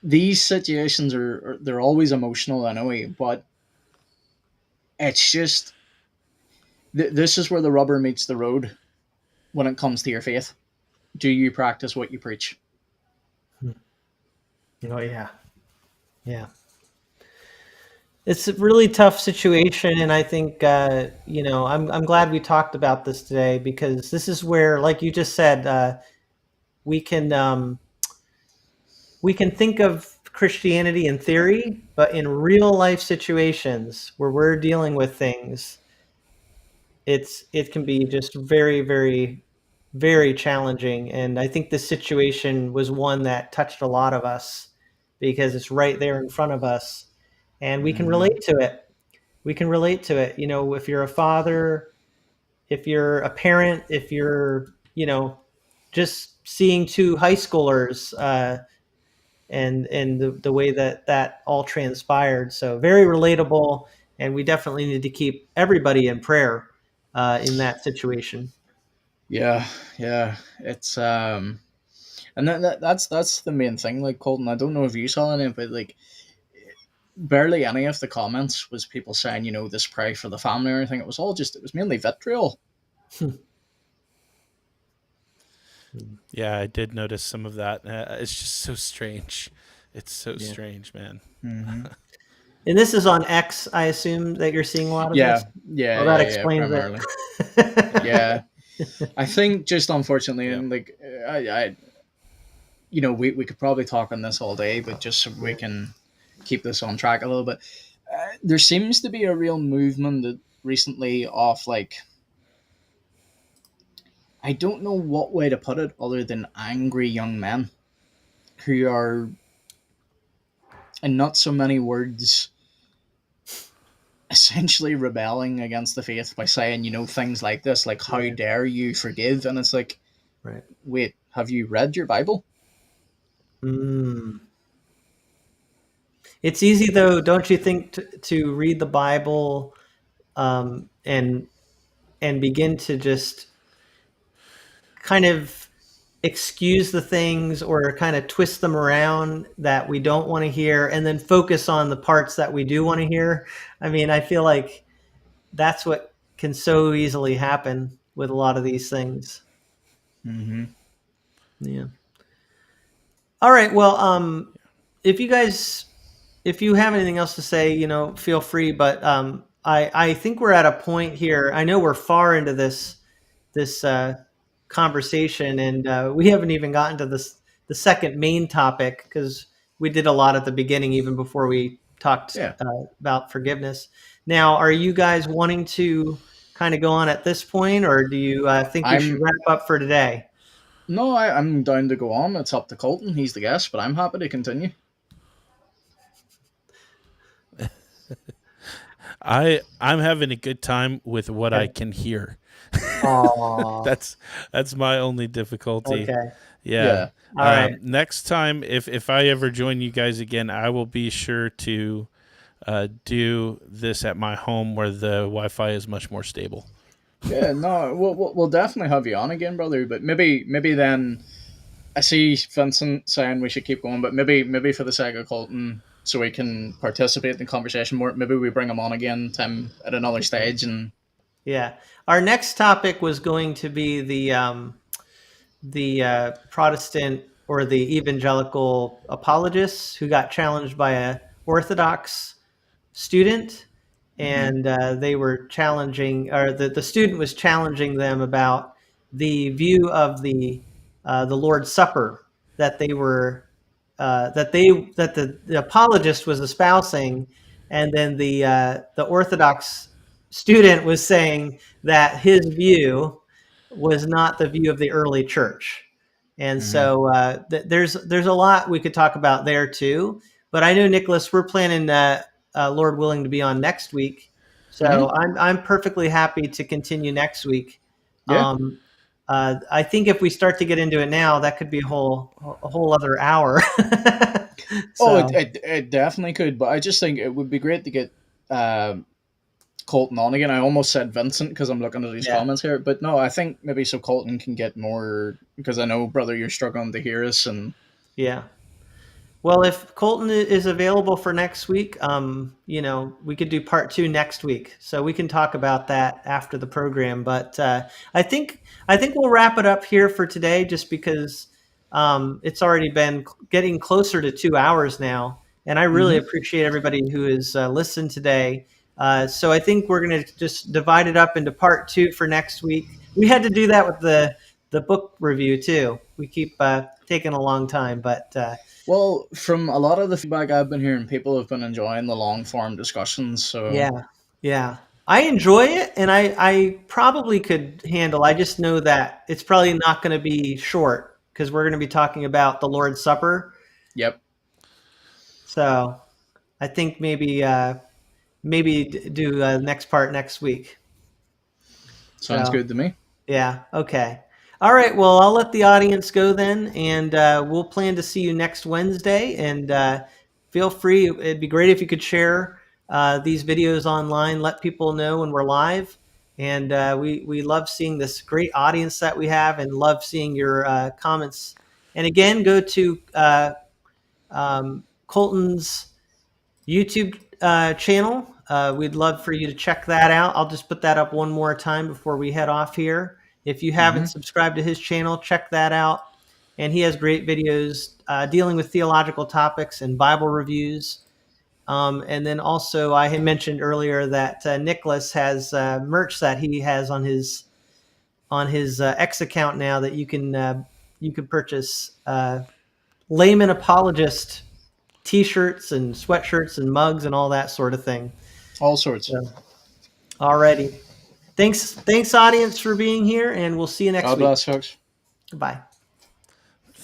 these situations they're always emotional anyway, but it's just, this is where the rubber meets the road when it comes to your faith. Do you practice what you preach? Oh yeah. Yeah. It's a really tough situation, and I think you know, I'm glad we talked about this today, because this is where, like you just said, we can think of Christianity in theory, but in real life situations where we're dealing with things, it can be just very, very, very challenging. And I think this situation was one that touched a lot of us, because it's right there in front of us, and we can relate to it. We can relate to it. You know, if you're a father, if you're a parent, if you're, you know, just seeing two high schoolers, and the way that all transpired. So very relatable, and we definitely need to keep everybody in prayer in that situation. Yeah, yeah. It's and that's the main thing. Like, Colton, I don't know if you saw any, but like, barely any of the comments was people saying, you know, this pray for the family or anything. It was mainly vitriol. Yeah, I did notice some of that. It's just so strange. It's so strange, man. Mm-hmm. And this is on X, I assume that you're seeing a lot of Yeah, this. yeah, Well, that yeah, explains primarily. it. Yeah, I think just unfortunately, Yeah. and like, I, you know, we could probably talk on this all day, but just so we can keep this on track a little bit, there seems to be a real movement that recently of like, I don't know what way to put it other than angry young men who are, in not so many words, essentially rebelling against the faith by saying, you know, things like this, like, how dare you forgive? And it's like, Right. wait, have you read your Bible? It's easy, though, don't you think, to read the Bible, and begin to just kind of excuse the things, or kind of twist them around that we don't want to hear, and then focus on the parts that we do want to hear. I mean, I feel like that's what can so easily happen with a lot of these things. Mm-hmm. Yeah. All right. Well, if you have anything else to say, you know, feel free. But I think we're at a point here. I know we're far into this conversation, and we haven't even gotten to the second main topic because we did a lot at the beginning, even before we talked about forgiveness. Now, are you guys wanting to kind of go on at this point, or do you think we should wrap up for today? No, I'm down to go on. It's up to Colton. He's the guest, but I'm happy to continue. I'm having a good time with what I can hear. That's my only difficulty. Okay. Yeah. All right. Next time, if I ever join you guys again, I will be sure to do this at my home where the Wi-Fi is much more stable. Yeah, no, we'll definitely have you on again, brother. But maybe then, I see Vincent saying we should keep going, but maybe for the sake of Colton, so we can participate in the conversation more, maybe we bring him on again, Tim, at another stage. And yeah, our next topic was going to be the Protestant or the evangelical apologists who got challenged by a Orthodox student, and they were challenging, or the student was challenging them about the view of the Lord's Supper that they were that the apologist was espousing, and then the Orthodox student was saying that his view was not the view of the early church. And so there's a lot we could talk about there too. But I know, Nicholas, we're planning, Lord willing, to be on next week. So I'm perfectly happy to continue next week. Yeah. I think if we start to get into it now, that could be a whole other hour. Oh, it definitely could. But I just think it would be great to get Colton on again. I almost said Vincent because I'm looking at these comments here, but no, I think maybe so Colton can get more, because I know, brother, you're struggling to hear us. And yeah, well, if Colton is available for next week, we could do part 2 next week, so we can talk about that after the program. But I think we'll wrap it up here for today, just because it's already been getting closer to 2 hours now, and I really appreciate everybody who has listened today. So I think we're going to just divide it up into part 2 for next week. We had to do that with the book review too. We keep taking a long time, but well, from a lot of the feedback I've been hearing, people have been enjoying the long form discussions. So yeah, I enjoy it, and I probably could handle. I just know that it's probably not going to be short because we're going to be talking about the Lord's Supper. Yep. So I think maybe do next part next week. Sounds good to me. Yeah. Okay. All right. Well, I'll let the audience go then, and we'll plan to see you next Wednesday. And feel free. It'd be great if you could share these videos online. Let people know when we're live. And we love seeing this great audience that we have, and love seeing your comments. And again, go to Colton's YouTube channel. We'd love for you to check that out. I'll just put that up one more time before we head off here. If you haven't subscribed to his channel, check that out. And he has great videos dealing with theological topics and Bible reviews. And then also, I had mentioned earlier that Nicholas has merch that he has on his X account now that you can purchase Layman Apologist T-shirts and sweatshirts and mugs and all that sort of thing. All sorts. So, alrighty. Thanks, audience, for being here, and we'll see you next week. God bless, folks. Goodbye.